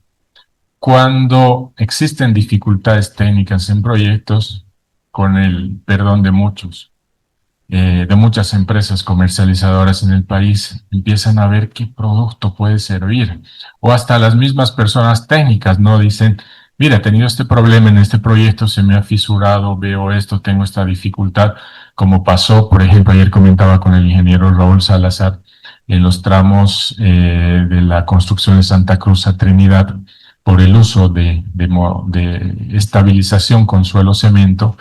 Speaker 2: Cuando existen dificultades técnicas en proyectos, con el perdón de muchas empresas comercializadoras en el país, empiezan a ver qué producto puede servir. O hasta las mismas personas técnicas, ¿no? Dicen, mira, he tenido este problema en este proyecto, se me ha fisurado, veo esto, tengo esta dificultad, como pasó, por ejemplo, ayer comentaba con el ingeniero Raúl Salazar, en los tramos de la construcción de Santa Cruz a Trinidad, por el uso de estabilización con suelo cemento,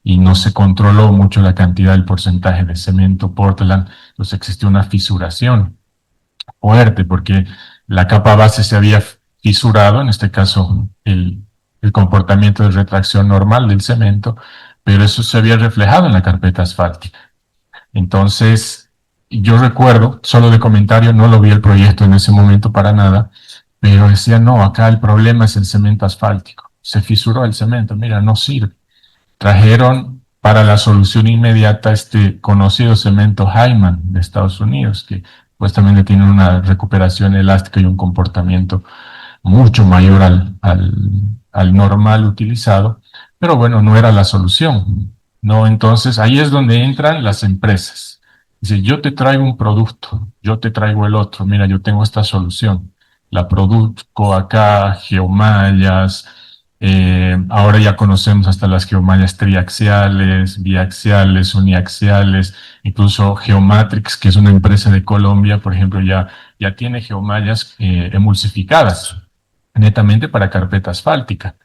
Speaker 2: y no se controló mucho la cantidad del porcentaje de cemento Portland, pues existió una fisuración fuerte porque la capa base se había fisurado, en este caso el comportamiento de retracción normal del cemento, pero eso se había reflejado en la carpeta asfáltica. Entonces, yo recuerdo, solo de comentario, no lo vi el proyecto en ese momento para nada, pero decía, no, acá el problema es el cemento asfáltico. Se fisuró el cemento, mira, no sirve. Trajeron para la solución inmediata este conocido cemento Hyman de Estados Unidos, que pues también tiene una recuperación elástica y un comportamiento mucho mayor al normal utilizado, pero bueno, no era la solución, ¿no? Entonces ahí es donde entran las empresas. Dice, yo te traigo un producto, yo te traigo el otro, mira, yo tengo esta solución, la produzco acá, geomallas, ahora ya conocemos hasta las geomallas triaxiales, biaxiales, uniaxiales, incluso Geomatrix, que es una empresa de Colombia, por ejemplo, ya tiene geomallas emulsificadas netamente para carpeta asfáltica.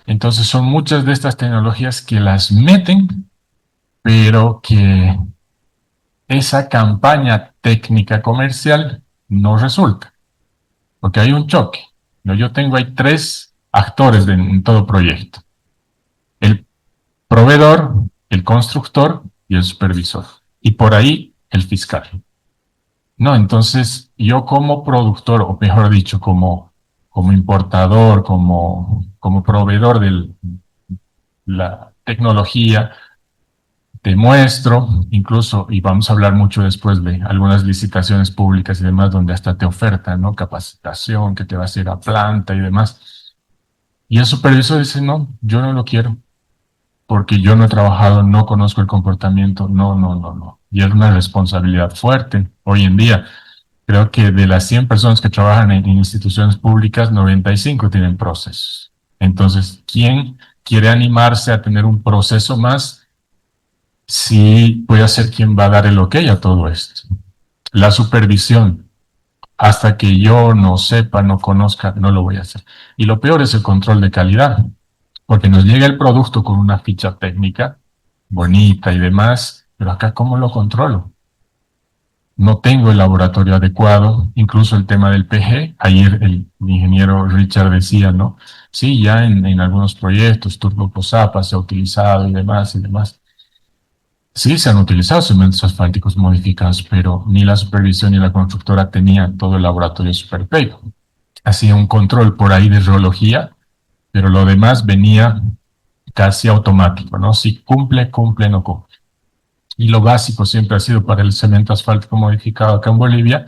Speaker 2: Entonces son muchas de estas tecnologías que las meten, pero que esa campaña técnica comercial no resulta, porque hay un choque. ¿No? Yo tengo ahí tres actores en todo proyecto: el proveedor, el constructor y el supervisor. Y por ahí el fiscal. No, entonces yo como productor, o mejor dicho, como importador, como proveedor de la tecnología, te muestro, incluso, y vamos a hablar mucho después de algunas licitaciones públicas y demás, donde hasta te ofertan, ¿no? Capacitación, que te vas a ir a planta y demás. Y el supervisor dice, no, yo no lo quiero, porque yo no he trabajado, no conozco el comportamiento, no, no, no, no. Y es una responsabilidad fuerte hoy en día. Creo que de las 100 personas que trabajan en instituciones públicas, 95 tienen procesos. Entonces, ¿quién quiere animarse a tener un proceso más si voy a ser quien va a dar el ok a todo esto? La supervisión, hasta que yo no sepa, no conozca, no lo voy a hacer. Y lo peor es el control de calidad, porque nos llega el producto con una ficha técnica bonita y demás, pero acá, ¿cómo lo controlo? No tengo el laboratorio adecuado, incluso el tema del PG. Ayer el ingeniero Richard decía, ¿no? Sí, ya en algunos proyectos, Turbo Posapa se ha utilizado y demás y demás. Sí, se han utilizado cementos asfálticos modificados, pero ni la supervisión ni la constructora tenían todo el laboratorio SuperPay. Hacía un control por ahí de reología, pero lo demás venía casi automático, ¿no? Si cumple, cumple, no cumple. Y lo básico siempre ha sido para el cemento asfáltico modificado acá en Bolivia,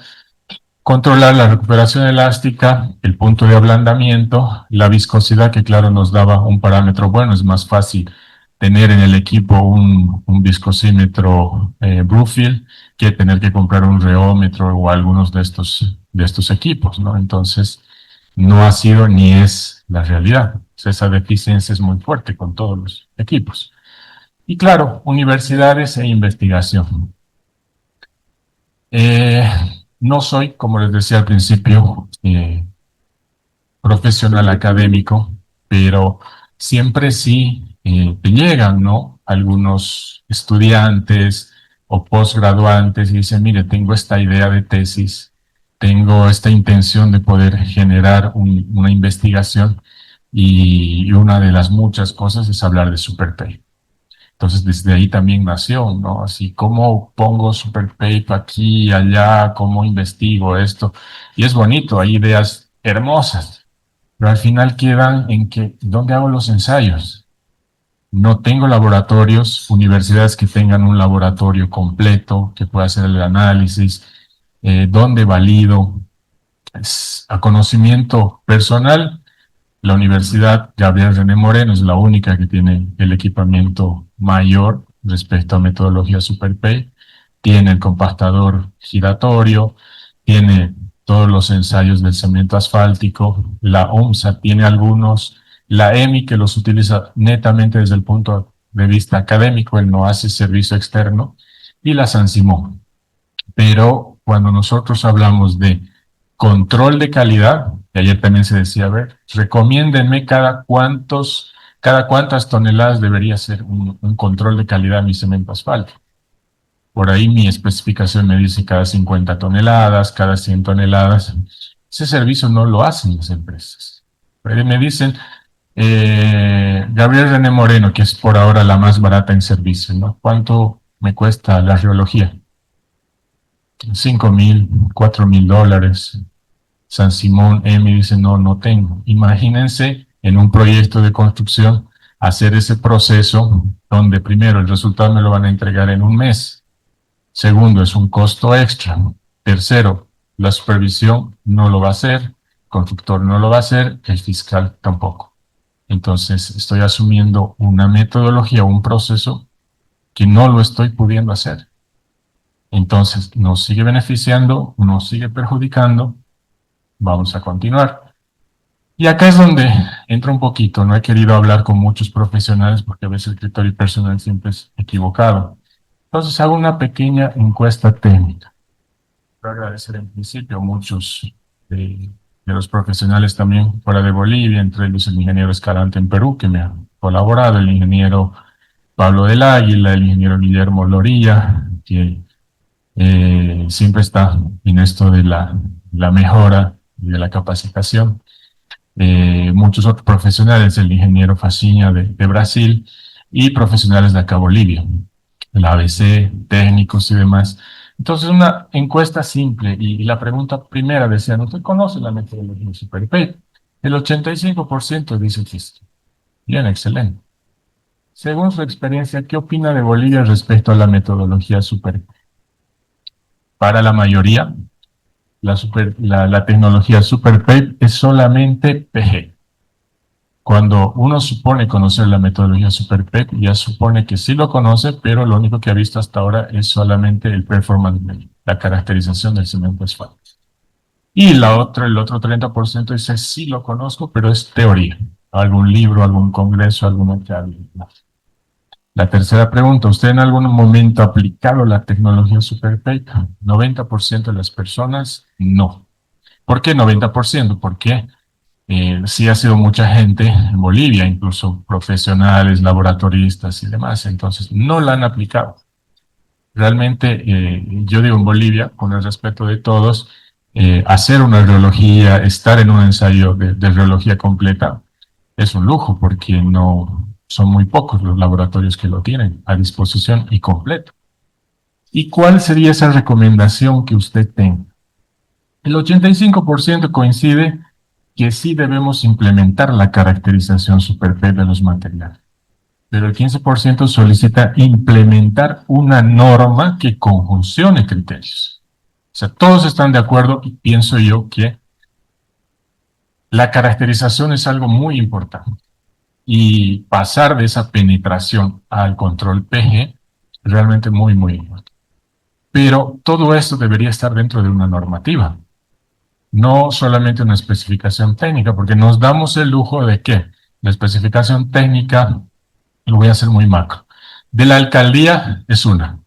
Speaker 2: controlar la recuperación elástica, el punto de ablandamiento, la viscosidad, que claro nos daba un parámetro bueno. Es más fácil tener en el equipo un viscosímetro Bluefield que tener que comprar un reómetro o algunos de estos equipos, ¿no? Entonces, no ha sido ni es la realidad. Esa deficiencia es muy fuerte con todos los equipos. Y claro, universidades e investigación. Eh, no soy, como les decía al principio, profesional académico, pero siempre sí te llegan, ¿no? Algunos estudiantes o postgraduantes y dicen, mire, tengo esta idea de tesis, tengo esta intención de poder generar una investigación y una de las muchas cosas es hablar de SuperPay. Entonces, desde ahí también nació, ¿no? Así, ¿cómo pongo SuperPay aquí y allá? ¿Cómo investigo esto? Y es bonito, hay ideas hermosas, pero al final quedan en que, ¿dónde hago los ensayos? No tengo laboratorios, universidades que tengan un laboratorio completo, que pueda hacer el análisis, ¿dónde valido? A conocimiento personal, la Universidad Gabriel René Moreno es la única que tiene el equipamiento mayor respecto a metodología SuperPay. Tiene el compactador giratorio, tiene todos los ensayos del cemento asfáltico. La OMSA tiene algunos, la EMI, que los utiliza netamente desde el punto de vista académico, él no hace servicio externo, y la San Simón. Pero cuando nosotros hablamos de control de calidad, y ayer también se decía, a ver, recomiéndenme cada cuántas toneladas debería ser un control de calidad en mi cemento asfáltico. Por ahí mi especificación me dice cada 50 toneladas, cada 100 toneladas. Ese servicio no lo hacen las empresas. Me dicen, Gabriel René Moreno, que es por ahora la más barata en servicio, ¿no? ¿Cuánto me cuesta la geología. 5.000, $4.000. San Simón me dice, no, no tengo. Imagínense en un proyecto de construcción hacer ese proceso donde primero el resultado me lo van a entregar en un mes. Segundo, es un costo extra. Tercero, la supervisión no lo va a hacer, el constructor no lo va a hacer, el fiscal tampoco. Entonces estoy asumiendo una metodología, un proceso que no lo estoy pudiendo hacer. Entonces nos sigue beneficiando, nos sigue perjudicando. Vamos a continuar. Y acá es donde entra un poquito. No he querido hablar con muchos profesionales porque a veces el criterio personal siempre es equivocado. Entonces hago una pequeña encuesta técnica. Quiero agradecer en principio a muchos de los profesionales también fuera de Bolivia, entre ellos el ingeniero Escalante en Perú, que me ha colaborado, el ingeniero Pablo del Águila, el ingeniero Guillermo Loría, que siempre está en esto de la mejora y de la capacitación. Muchos otros profesionales, el ingeniero Facinha de Brasil y profesionales de acá Bolivia, la ABC, técnicos y demás. Entonces, una encuesta simple y la pregunta primera decía, ¿usted conoce la metodología SuperPay? El 85% dice que sí. Bien, excelente. Según su experiencia, ¿qué opina de Bolivia respecto a la metodología SuperPay? Para la mayoría, la tecnología SuperPay es solamente PG. Cuando uno supone conocer la metodología SuperPEP, ya supone que sí lo conoce, pero lo único que ha visto hasta ahora es solamente el performance, la caracterización del cemento asfáltico. Y el otro 30% dice sí lo conozco, pero es teoría. Algún libro, algún congreso, alguna charla. La tercera pregunta, ¿usted en algún momento ha aplicado la tecnología SuperPEP? 90% de las personas no. ¿Por qué 90%? Porque sí ha sido mucha gente en Bolivia, incluso profesionales, laboratoristas y demás, entonces no la han aplicado. Realmente, yo digo en Bolivia, con el respeto de todos, hacer una radiología, estar en un ensayo de radiología completa, es un lujo porque no son muy pocos los laboratorios que lo tienen a disposición y completo. ¿Y cuál sería esa recomendación que usted tenga? El 85% coincide que sí debemos implementar la caracterización SuperPEP de los materiales, pero el 15% solicita implementar una norma que conjuncione criterios. O sea, todos están de acuerdo y pienso yo que la caracterización es algo muy importante y pasar de esa penetración al control PG es realmente muy, muy importante. Pero todo esto debería estar dentro de una normativa, no solamente una especificación técnica, porque nos damos el lujo de que la especificación técnica, lo voy a hacer muy macro, de la alcaldía es una,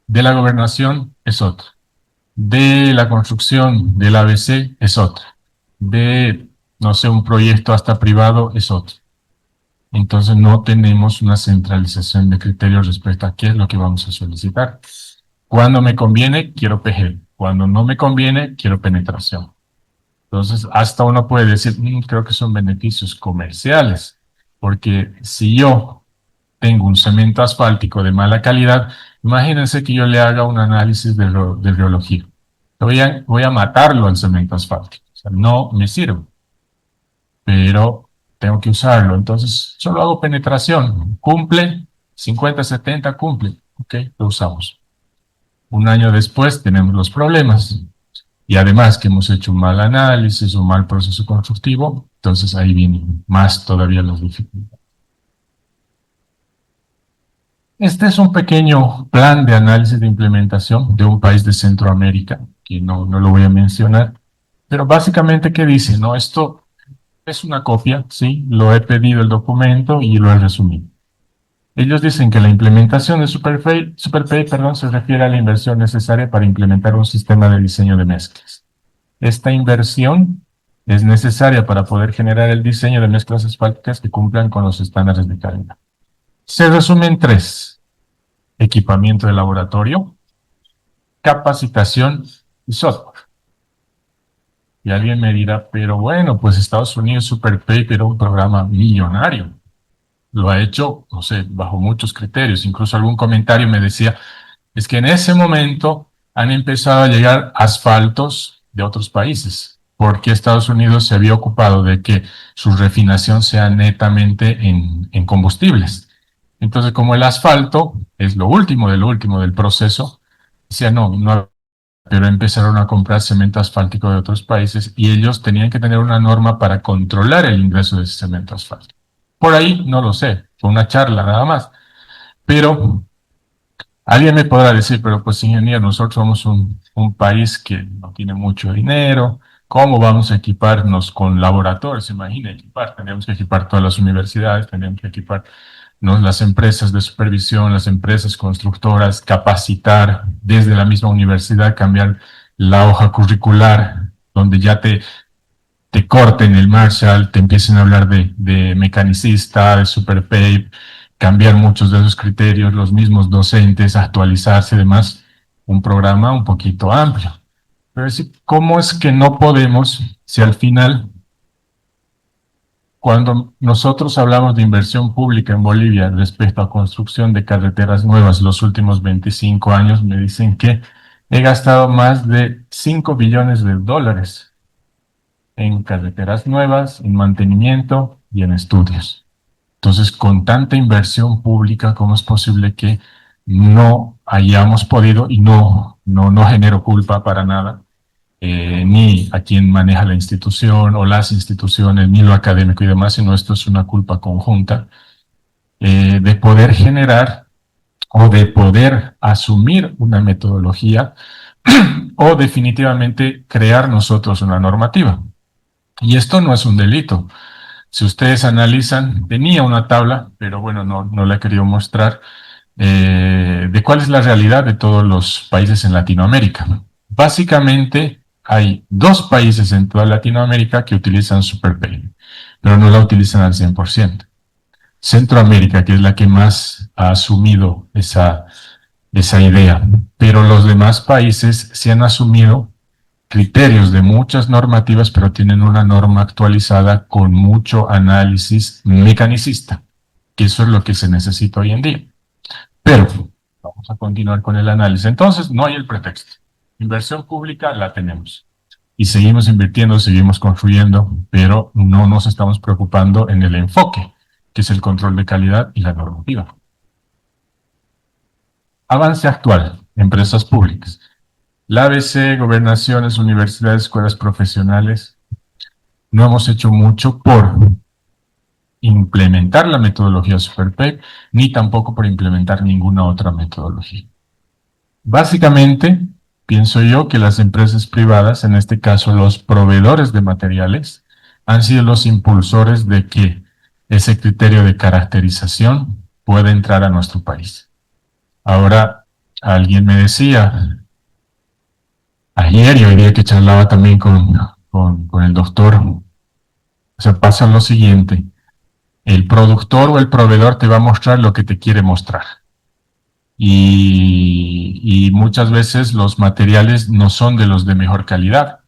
Speaker 2: de la gobernación es otra, de la construcción del ABC es otra, de, no sé, un proyecto hasta privado es otro. Entonces no tenemos una centralización de criterios respecto a qué es lo que vamos a solicitar. Cuando me conviene, quiero PG. Cuando no me conviene, quiero penetración. Entonces, hasta uno puede decir, creo que son beneficios comerciales, porque si yo tengo un cemento asfáltico de mala calidad, imagínense que yo le haga un análisis de rheología. Voy a matarlo al cemento asfáltico. O sea, no me sirve, pero tengo que usarlo. Entonces, solo hago penetración. Cumple, 50, 70, cumple. Ok, lo usamos. Un año después tenemos los problemas. Y además que hemos hecho un mal análisis, un mal proceso constructivo, entonces ahí vienen más todavía las dificultades. Este es un pequeño plan de análisis de implementación de un país de Centroamérica, que no lo voy a mencionar, pero básicamente, ¿qué dice? No, esto es una copia, ¿sí? Lo he pedido el documento y lo he resumido. Ellos dicen que la implementación de SuperPay, se refiere a la inversión necesaria para implementar un sistema de diseño de mezclas. Esta inversión es necesaria para poder generar el diseño de mezclas asfálticas que cumplan con los estándares de calidad. Se resume en tres: equipamiento de laboratorio, capacitación y software. Y alguien me dirá, pero bueno, pues Estados Unidos SuperPay era un programa millonario. lo ha hecho, no sé, bajo muchos criterios. Incluso algún comentario me decía, es que en ese momento han empezado a llegar asfaltos de otros países, porque Estados Unidos se había ocupado de que su refinación sea netamente en combustibles. Entonces, como el asfalto es lo último del proceso, decía, no, no, pero empezaron a comprar cemento asfáltico de otros países y ellos tenían que tener una norma para controlar el ingreso de ese cemento asfáltico. Por ahí no lo sé, fue una charla nada más, pero alguien me podrá decir, pero pues ingeniero, nosotros somos un país que no tiene mucho dinero, ¿cómo vamos a equiparnos con laboratorios? Imagina equipar, tenemos que equipar todas las universidades, tenemos que equipar las empresas de supervisión, las empresas constructoras, capacitar desde la misma universidad, cambiar la hoja curricular, donde ya te corten el Marshall, te empiecen a hablar de mecanicista, de superpape, cambiar muchos de esos criterios, los mismos docentes, actualizarse y demás, un programa un poquito amplio. Pero sí, ¿cómo es que no podemos, si al final, cuando nosotros hablamos de inversión pública en Bolivia respecto a construcción de carreteras nuevas los últimos 25 años, me dicen que he gastado más de 5 billones de dólares en carreteras nuevas, en mantenimiento y en estudios? Entonces, con tanta inversión pública, ¿cómo es posible que no hayamos podido, y no genero culpa para nada, ni a quien maneja la institución o las instituciones, ni lo académico y demás, sino esto es una culpa conjunta, de poder generar o de poder asumir una metodología o definitivamente crear nosotros una normativa? Y esto no es un delito. Si ustedes analizan, tenía una tabla, pero bueno, no la he querido mostrar, de cuál es la realidad de todos los países en Latinoamérica. Básicamente, hay dos países en toda Latinoamérica que utilizan SuperPay, pero no la utilizan al 100%. Centroamérica, que es la que más ha asumido esa idea, pero los demás países se han asumido criterios de muchas normativas, pero tienen una norma actualizada con mucho análisis mecanicista, que eso es lo que se necesita hoy en día. Pero vamos a continuar con el análisis. Entonces, no hay el pretexto. Inversión pública la tenemos. Y seguimos invirtiendo, seguimos construyendo, pero no nos estamos preocupando en el enfoque, que es el control de calidad y la normativa. Avance actual, empresas públicas. La ABC, gobernaciones, universidades, escuelas profesionales, no hemos hecho mucho por implementar la metodología SuperPay, ni tampoco por implementar ninguna otra metodología. Básicamente, pienso yo que las empresas privadas, en este caso los proveedores de materiales, han sido los impulsores de que ese criterio de caracterización pueda entrar a nuestro país. Ahora, alguien me decía, ayer y hoy día que charlaba también con el doctor, o sea, pasa lo siguiente: el productor o el proveedor te va a mostrar lo que te quiere mostrar. Y muchas veces los materiales no son de los de mejor calidad.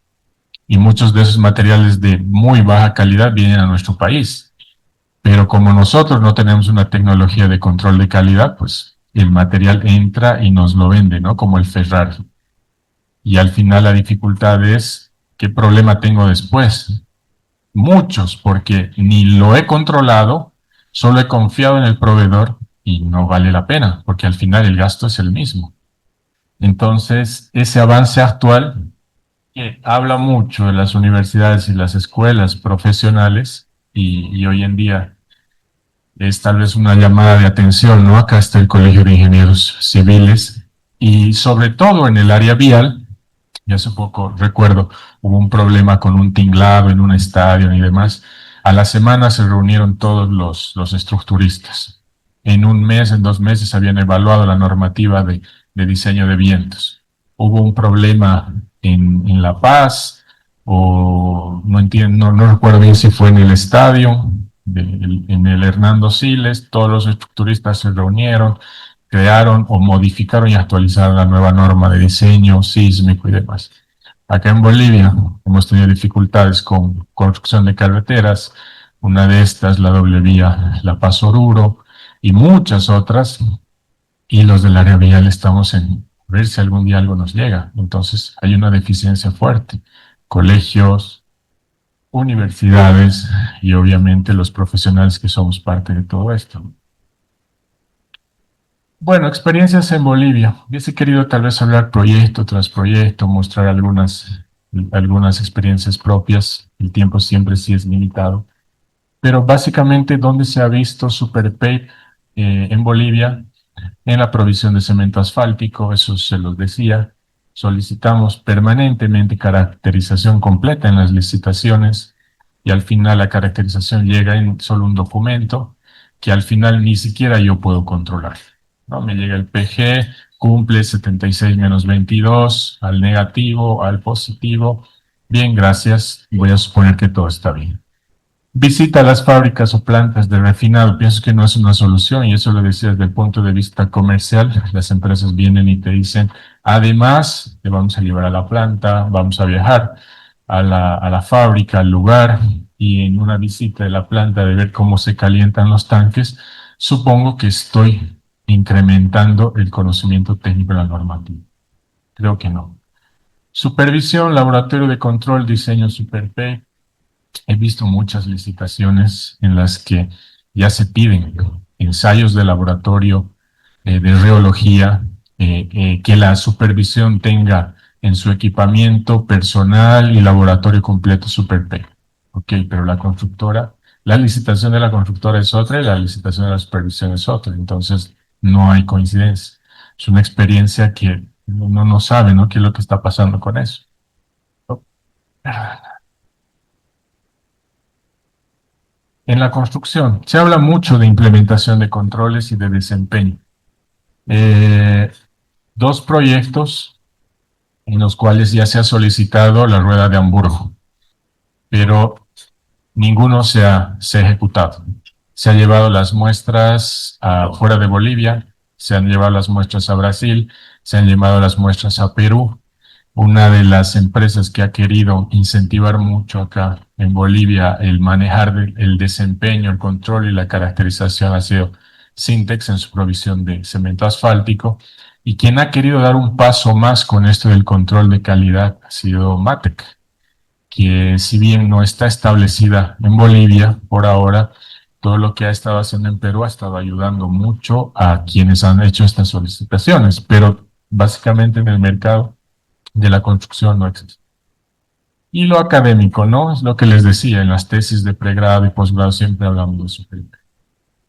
Speaker 2: Y muchos de esos materiales de muy baja calidad vienen a nuestro país. Pero como nosotros no tenemos una tecnología de control de calidad, pues el material entra y nos lo vende, ¿no? Como el Ferrari. Y al final la dificultad es, ¿qué problema tengo después? Muchos, porque ni lo he controlado, solo he confiado en el proveedor y no vale la pena, porque al final el gasto es el mismo. Entonces, ese avance actual, que habla mucho de las universidades y las escuelas profesionales, y hoy en día es tal vez una llamada de atención, ¿no? Acá está el Colegio de Ingenieros Civiles, y sobre todo en el área vial. Y hace poco, recuerdo, hubo un problema con un tinglado en un estadio y demás. A la semana se reunieron todos los estructuristas. En un mes, en 2 meses, habían evaluado la normativa de diseño de vientos. Hubo un problema en La Paz, o no entiendo, no recuerdo bien si fue en el estadio, en el Hernando Siles. Todos los estructuristas se reunieron, crearon o modificaron y actualizaron la nueva norma de diseño sísmico y demás. Acá en Bolivia hemos tenido dificultades con construcción de carreteras, Una de estas, la doble vía La Paz Oruro, y muchas otras, y los del área vial estamos en ver si algún día algo nos llega. Entonces hay una deficiencia fuerte. Colegios, universidades y obviamente los profesionales que somos parte de todo esto. Bueno, experiencias en Bolivia. Hubiese querido tal vez hablar proyecto tras proyecto, mostrar algunas experiencias propias. El tiempo siempre sí es limitado. Pero básicamente, ¿dónde se ha visto SuperPay en Bolivia? En la provisión de cemento asfáltico, eso se los decía. Solicitamos permanentemente caracterización completa en las licitaciones y al final la caracterización llega en solo un documento que al final ni siquiera yo puedo controlar, ¿no? Me llega el PG, cumple 76 menos 22, al negativo, al positivo. Bien, gracias. Voy a suponer que todo está bien. Visita las fábricas o plantas de refinado. Pienso que no es una solución y eso lo decía desde el punto de vista comercial. Las empresas vienen y te dicen, además, te vamos a llevar a la planta, vamos a viajar a la fábrica, al lugar, y en una visita de la planta de ver cómo se calientan los tanques, supongo que estoy incrementando el conocimiento técnico de la normativa. Creo que no. Supervisión, laboratorio de control, diseño SuperP. He visto muchas licitaciones en las que ya se piden ensayos de laboratorio, de reología, que la supervisión tenga en su equipamiento personal y laboratorio completo SuperP. Ok, pero la licitación de la constructora es otra y la licitación de la supervisión es otra. Entonces, no hay coincidencia. Es una experiencia que uno no sabe, ¿no? ¿Qué es lo que está pasando con eso? En la construcción se habla mucho de implementación de controles y de desempeño. Eh, Dos proyectos en los cuales ya se ha solicitado la rueda de Hamburgo, pero ninguno se ha ejecutado. Se han llevado las muestras fuera de Bolivia, se han llevado las muestras a Brasil, se han llevado las muestras a Perú. Una de las empresas que ha querido incentivar mucho acá en Bolivia el manejar el desempeño, el control y la caracterización ha sido Sintex en su provisión de cemento asfáltico. Y quien ha querido dar un paso más con esto del control de calidad ha sido Matec, que si bien no está establecida en Bolivia por ahora, todo lo que ha estado haciendo en Perú ha estado ayudando mucho a quienes han hecho estas solicitaciones, pero básicamente en el mercado de la construcción no existe. Y lo académico, ¿no? Es lo que les decía, en las tesis de pregrado y posgrado siempre hablamos de eso,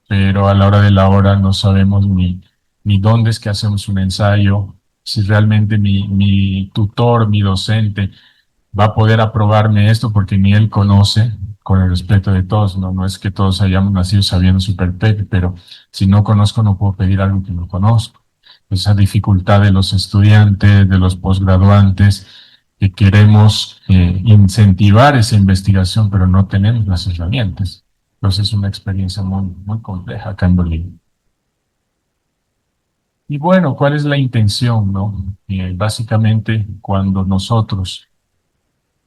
Speaker 2: pero a la hora de la hora no sabemos ni dónde es que hacemos un ensayo, si realmente mi tutor, mi docente, va a poder aprobarme esto porque ni él conoce, con el respeto de todos, no, no es que todos hayamos nacido sabiendo SuperPEC, pero si no conozco no puedo pedir algo que no conozco. Esa dificultad de los estudiantes, de los posgraduantes, que queremos incentivar esa investigación, pero no tenemos las herramientas. Entonces es una experiencia muy compleja acá en Bolivia. Y bueno, ¿cuál es la intención, no? Básicamente, cuando nosotros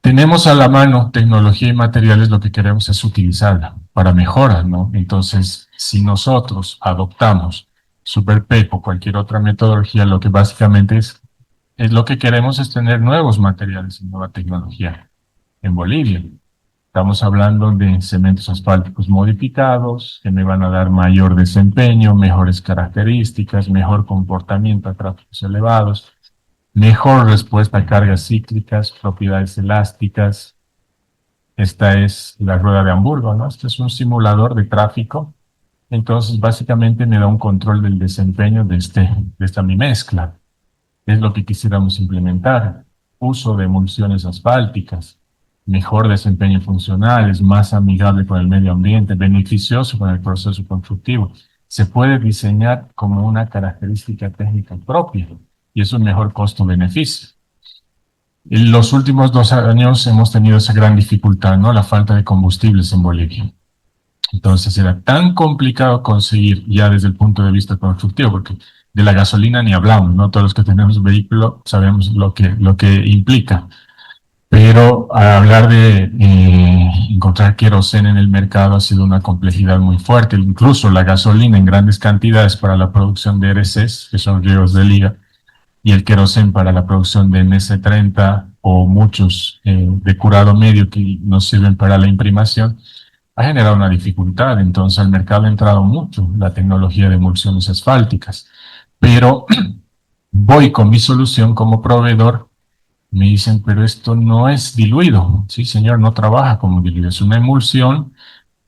Speaker 2: tenemos a la mano tecnología y materiales, lo que queremos es utilizarla para mejoras, ¿no? Entonces, si nosotros adoptamos SuperPEP o cualquier otra metodología, lo que básicamente es lo que queremos es tener nuevos materiales y nueva tecnología en Bolivia. Estamos hablando de cementos asfálticos modificados que me van a dar mayor desempeño, mejores características, mejor comportamiento a tráficos elevados, mejor respuesta a cargas cíclicas, propiedades elásticas. Esta es la rueda de Hamburgo, ¿no? Este es un simulador de tráfico. Entonces, básicamente me da un control del desempeño de esta mi mezcla. Es lo que quisiéramos implementar. Uso de emulsiones asfálticas, mejor desempeño funcional, es más amigable con el medio ambiente, beneficioso con el proceso constructivo. Se puede diseñar como una característica técnica propia y es un mejor costo-beneficio. En los últimos 2 años hemos tenido esa gran dificultad, ¿no? La falta de combustibles en Bolivia. Entonces era tan complicado conseguir ya desde el punto de vista constructivo, porque de la gasolina ni hablamos, ¿no? Todos los que tenemos vehículo sabemos lo que implica. Pero a hablar de encontrar queroseno en el mercado ha sido una complejidad muy fuerte. Incluso la gasolina en grandes cantidades para la producción de RCs, que son ríos de liga, y el queroseno para la producción de MS30 o muchos de curado medio que nos sirven para la imprimación, ha generado una dificultad. Entonces al mercado ha entrado mucho la tecnología de emulsiones asfálticas. Pero voy con mi solución como proveedor, me dicen, pero esto no es diluido. Sí, señor, no trabaja como diluido. Es una emulsión,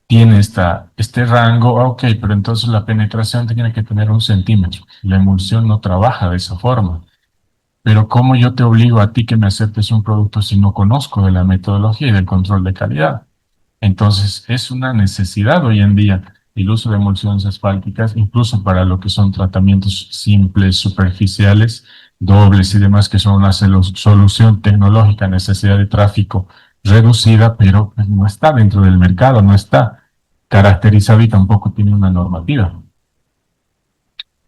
Speaker 2: tiene este rango. Ok, pero entonces la penetración tiene que tener 1 centímetro. La emulsión no trabaja de esa forma. Pero ¿cómo yo te obligo a ti que me aceptes un producto si no conozco de la metodología y del control de calidad? Entonces, es una necesidad hoy en día el uso de emulsiones asfálticas, incluso para lo que son tratamientos simples, superficiales, dobles y demás, que son una solución tecnológica, necesidad de tráfico reducida, pero pues, no está dentro del mercado, no está caracterizado y tampoco tiene una normativa.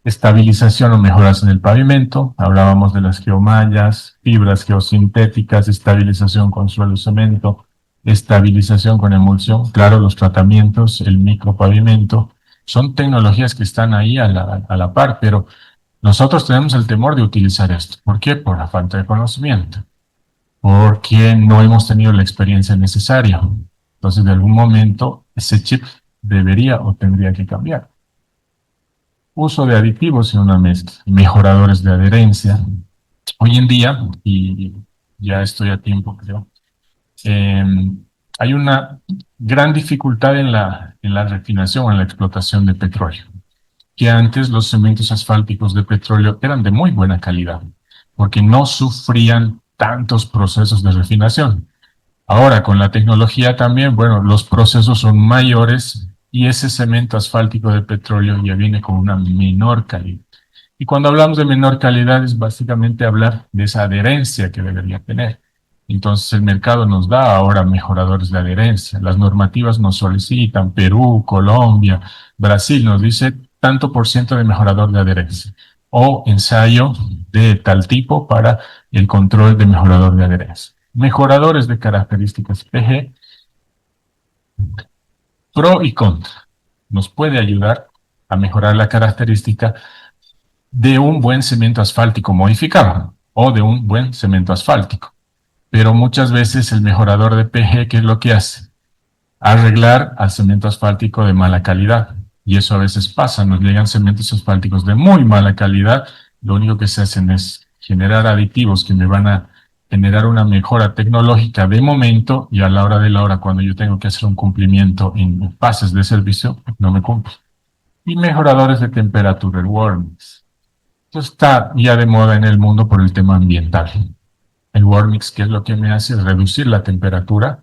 Speaker 2: Estabilización o mejoras en el pavimento, hablábamos de las geomallas, fibras geosintéticas, estabilización con suelo y cemento, estabilización con emulsión, claro, los tratamientos, el micropavimento, son tecnologías que están ahí a la par, pero nosotros tenemos el temor de utilizar esto. ¿Por qué? Por la falta de conocimiento, porque no hemos tenido la experiencia necesaria. Entonces, de algún momento, ese chip debería o tendría que cambiar. Uso de aditivos en una mezcla, mejoradores de adherencia. Hoy en día, y ya estoy a tiempo, creo, eh, hay una gran dificultad en la refinación, en la explotación de petróleo, que antes los cementos asfálticos de petróleo eran de muy buena calidad, porque no sufrían tantos procesos de refinación. Ahora, con la tecnología también, bueno, los procesos son mayores y ese cemento asfáltico de petróleo ya viene con una menor calidad. Y cuando hablamos de menor calidad es básicamente hablar de esa adherencia que debería tener. Entonces el mercado nos da ahora mejoradores de adherencia. Las normativas nos solicitan, Perú, Colombia, Brasil nos dice tanto por ciento de mejorador de adherencia o ensayo de tal tipo para el control de mejorador de adherencia. Mejoradores de características PG, pro y contra. Nos puede ayudar a mejorar la característica de un buen cemento asfáltico modificado o de un buen cemento asfáltico. Pero muchas veces el mejorador de PG, ¿qué es lo que hace? Arreglar al cemento asfáltico de mala calidad. Y eso a veces pasa, nos llegan cementos asfálticos de muy mala calidad, lo único que se hacen es generar aditivos que me van a generar una mejora tecnológica de momento y a la hora de la hora, cuando yo tengo que hacer un cumplimiento en fases de servicio, no me cumple. Y mejoradores de temperatura, el warmings. Esto está ya de moda en el mundo por el tema ambiental. El warmix, ¿qué es lo que me hace? Reducir la temperatura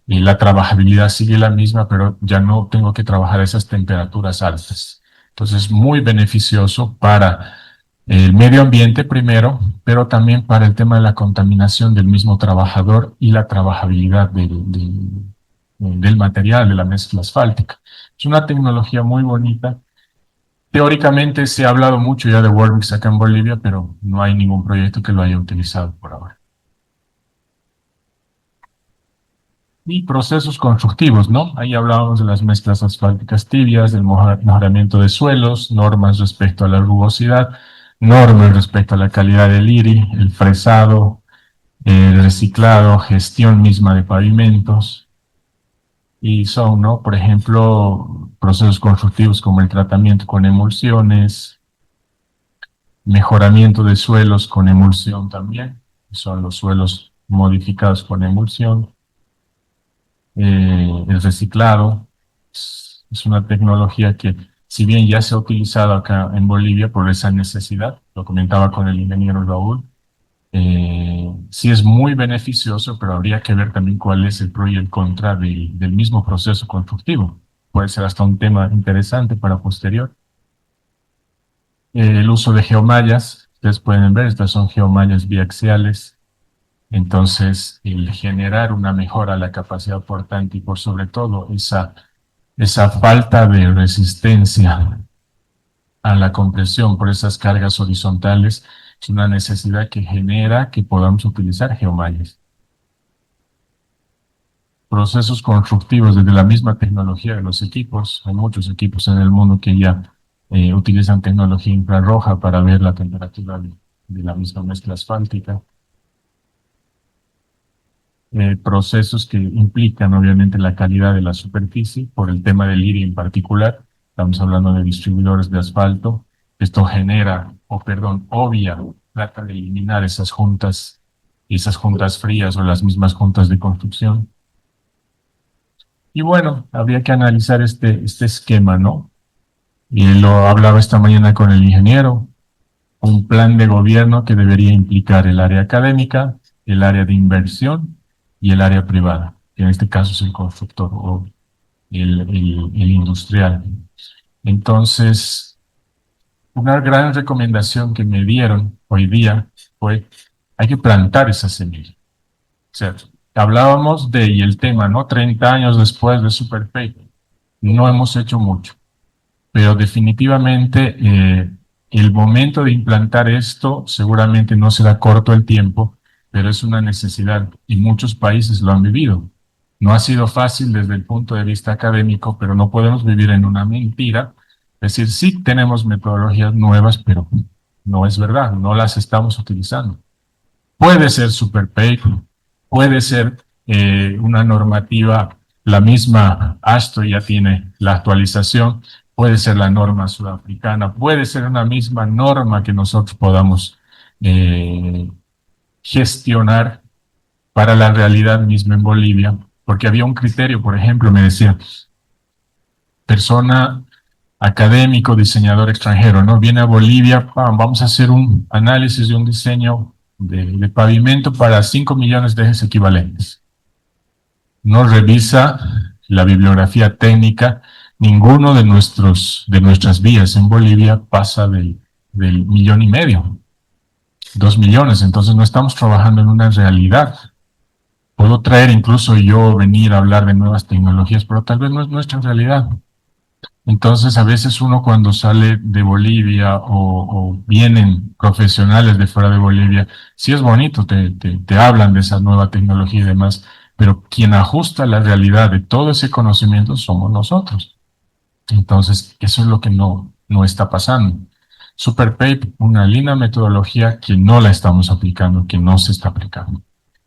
Speaker 2: y la trabajabilidad sigue la misma, pero ya no tengo que trabajar a esas temperaturas altas. Entonces, muy beneficioso para el medio ambiente primero, pero también para el tema de la contaminación del mismo trabajador y la trabajabilidad del material, de la mezcla asfáltica. Es una tecnología muy bonita. Teóricamente se ha hablado mucho ya de Wormix acá en Bolivia, pero no hay ningún proyecto que lo haya utilizado por ahora. Y procesos constructivos, ¿no? Ahí hablábamos de las mezclas asfálticas tibias, del mejoramiento de suelos, normas respecto a la rugosidad, normas respecto a la calidad del IRI, el fresado, el reciclado, gestión misma de pavimentos. Y son, ¿no? Por ejemplo, procesos constructivos como el tratamiento con emulsiones, mejoramiento de suelos con emulsión también, son los suelos modificados con emulsión. El reciclado es una tecnología que, si bien ya se ha utilizado acá en Bolivia por esa necesidad, lo comentaba con el ingeniero Raúl, sí es muy beneficioso, pero habría que ver también cuál es el pro y el contra del mismo proceso constructivo. Puede ser hasta un tema interesante para posterior. El uso de geomallas, ustedes pueden ver, estas son geomallas biaxiales. Entonces, el generar una mejora a la capacidad portante y por sobre todo esa falta de resistencia a la compresión por esas cargas horizontales es una necesidad que genera que podamos utilizar geomallas. procesos constructivos desde la misma tecnología de los equipos. Hay muchos equipos en el mundo que ya utilizan tecnología infrarroja para ver la temperatura de la misma mezcla asfáltica. Procesos que implican obviamente la calidad de la superficie, por el tema del IRI en particular. Estamos hablando de distribuidores de asfalto. Esto genera, obvia, trata de eliminar esas juntas frías o las mismas juntas de construcción. Y bueno, habría que analizar este esquema, ¿no? Y lo hablaba esta mañana con el ingeniero, un plan de gobierno que debería implicar el área académica, el área de inversión y el área privada, que en este caso es el constructor o el industrial. Entonces, una gran recomendación que me dieron hoy día fue, hay que plantar esa semilla. O sea, hablábamos y el tema, ¿no? 30 años después de Superpay, no hemos hecho mucho, pero definitivamente el momento de implantar esto seguramente no será corto el tiempo, pero es una necesidad y muchos países lo han vivido. No ha sido fácil desde el punto de vista académico, pero no podemos vivir en una mentira. Es decir, sí tenemos metodologías nuevas, pero no es verdad, no las estamos utilizando. Puede ser Superpay, puede ser una normativa, la misma ASTO ya tiene la actualización, puede ser la norma sudafricana, puede ser una misma norma que nosotros podamos gestionar para la realidad misma en Bolivia, porque había un criterio, por ejemplo, me decía, persona académico, diseñador extranjero, ¿no? Viene a Bolivia, vamos a hacer un análisis de un diseño de pavimento para 5 millones de ejes equivalentes. No revisa la bibliografía técnica, ninguno de nuestras vías en Bolivia pasa del 1,5 millones, 2 millones, entonces no estamos trabajando en una realidad. Puedo traer incluso yo venir a hablar de nuevas tecnologías, pero tal vez no es nuestra realidad. Entonces, a veces uno cuando sale de Bolivia o vienen profesionales de fuera de Bolivia, sí es bonito, te hablan de esa nueva tecnología y demás, pero quien ajusta la realidad de todo ese conocimiento somos nosotros. Entonces, eso es lo que no está pasando. Superpay, una linda metodología que no la estamos aplicando, que no se está aplicando.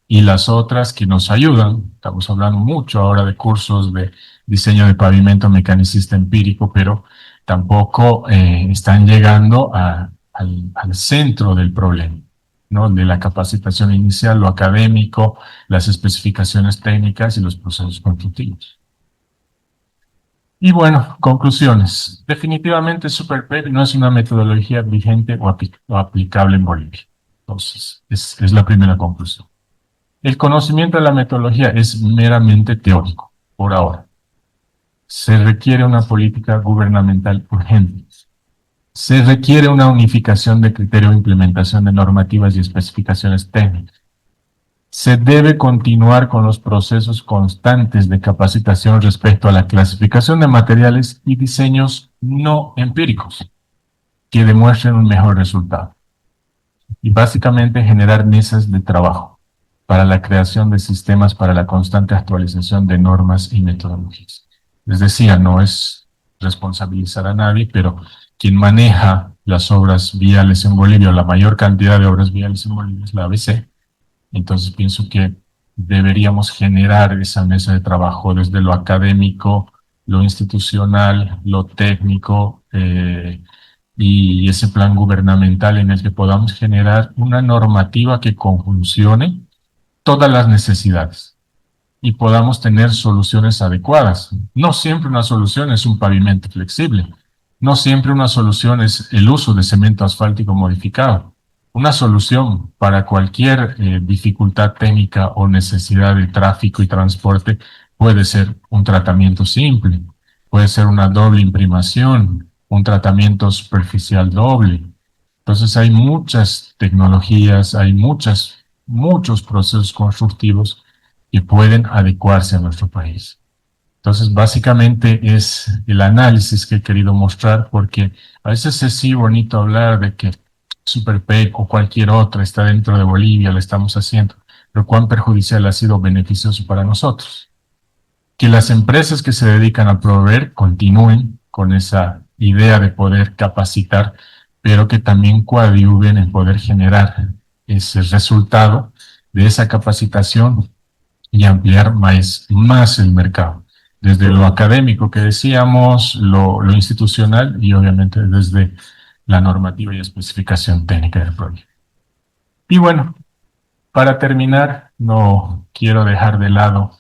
Speaker 2: Y las otras que nos ayudan, estamos hablando mucho ahora de cursos de diseño de pavimento mecanicista empírico, pero tampoco están llegando al centro del problema, ¿no? De la capacitación inicial, lo académico, las especificaciones técnicas y los procesos constructivos. Y bueno, conclusiones. Definitivamente Superpay no es una metodología vigente o aplicable en Bolivia. Entonces, es la primera conclusión. El conocimiento de la metodología es meramente teórico, por ahora. Se requiere una política gubernamental urgente. Se requiere una unificación de criterio de implementación de normativas y especificaciones técnicas. Se debe continuar con los procesos constantes de capacitación respecto a la clasificación de materiales y diseños no empíricos que demuestren un mejor resultado. Y básicamente generar mesas de trabajo para la creación de sistemas para la constante actualización de normas y metodologías. Les decía, no es responsabilizar a nadie, pero quien maneja las obras viales en Bolivia, o la mayor cantidad de obras viales en Bolivia, es la ABC. Entonces pienso que deberíamos generar esa mesa de trabajo desde lo académico, lo institucional, lo técnico, y ese plan gubernamental en el que podamos generar una normativa que conjuncione todas las necesidades y podamos tener soluciones adecuadas. No siempre una solución es un pavimento flexible. No siempre una solución es el uso de cemento asfáltico modificado. Una solución para cualquier dificultad técnica o necesidad de tráfico y transporte puede ser un tratamiento simple, puede ser una doble imprimación, un tratamiento superficial doble. Entonces hay muchas tecnologías, hay muchos procesos constructivos que pueden adecuarse a nuestro país. Entonces, básicamente es el análisis que he querido mostrar, porque a veces es sí bonito hablar de que Superpay o cualquier otra está dentro de Bolivia, lo estamos haciendo, pero cuán perjudicial ha sido beneficioso para nosotros. que las empresas que se dedican a proveer continúen con esa idea de poder capacitar, pero que también coadyuven en poder generar ese resultado de esa capacitación y ampliar más el mercado, desde lo académico que decíamos, lo institucional y obviamente desde la normativa y especificación técnica del proyecto. Y bueno, para terminar, no quiero dejar de lado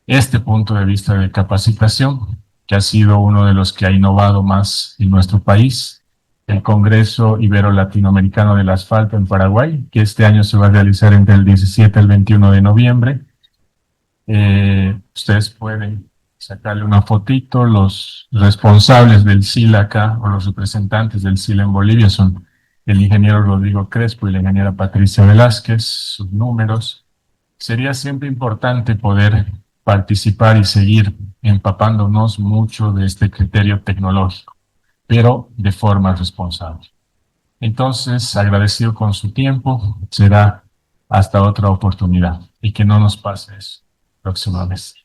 Speaker 2: este punto de vista de capacitación, que ha sido uno de los que ha innovado más en nuestro país, el Congreso Ibero-Latinoamericano del Asfalto en Paraguay, que este año se va a realizar entre el 17 al 21 de noviembre. Ustedes pueden sacarle una fotito. Los responsables del SILA acá, o los representantes del SILA en Bolivia, son el ingeniero Rodrigo Crespo y la ingeniera Patricia Velázquez, sus números. Sería siempre importante poder participar y seguir empapándonos mucho de este criterio tecnológico, pero de forma responsable. Entonces, agradecido con su tiempo, será hasta otra oportunidad y que no nos pase eso próxima vez.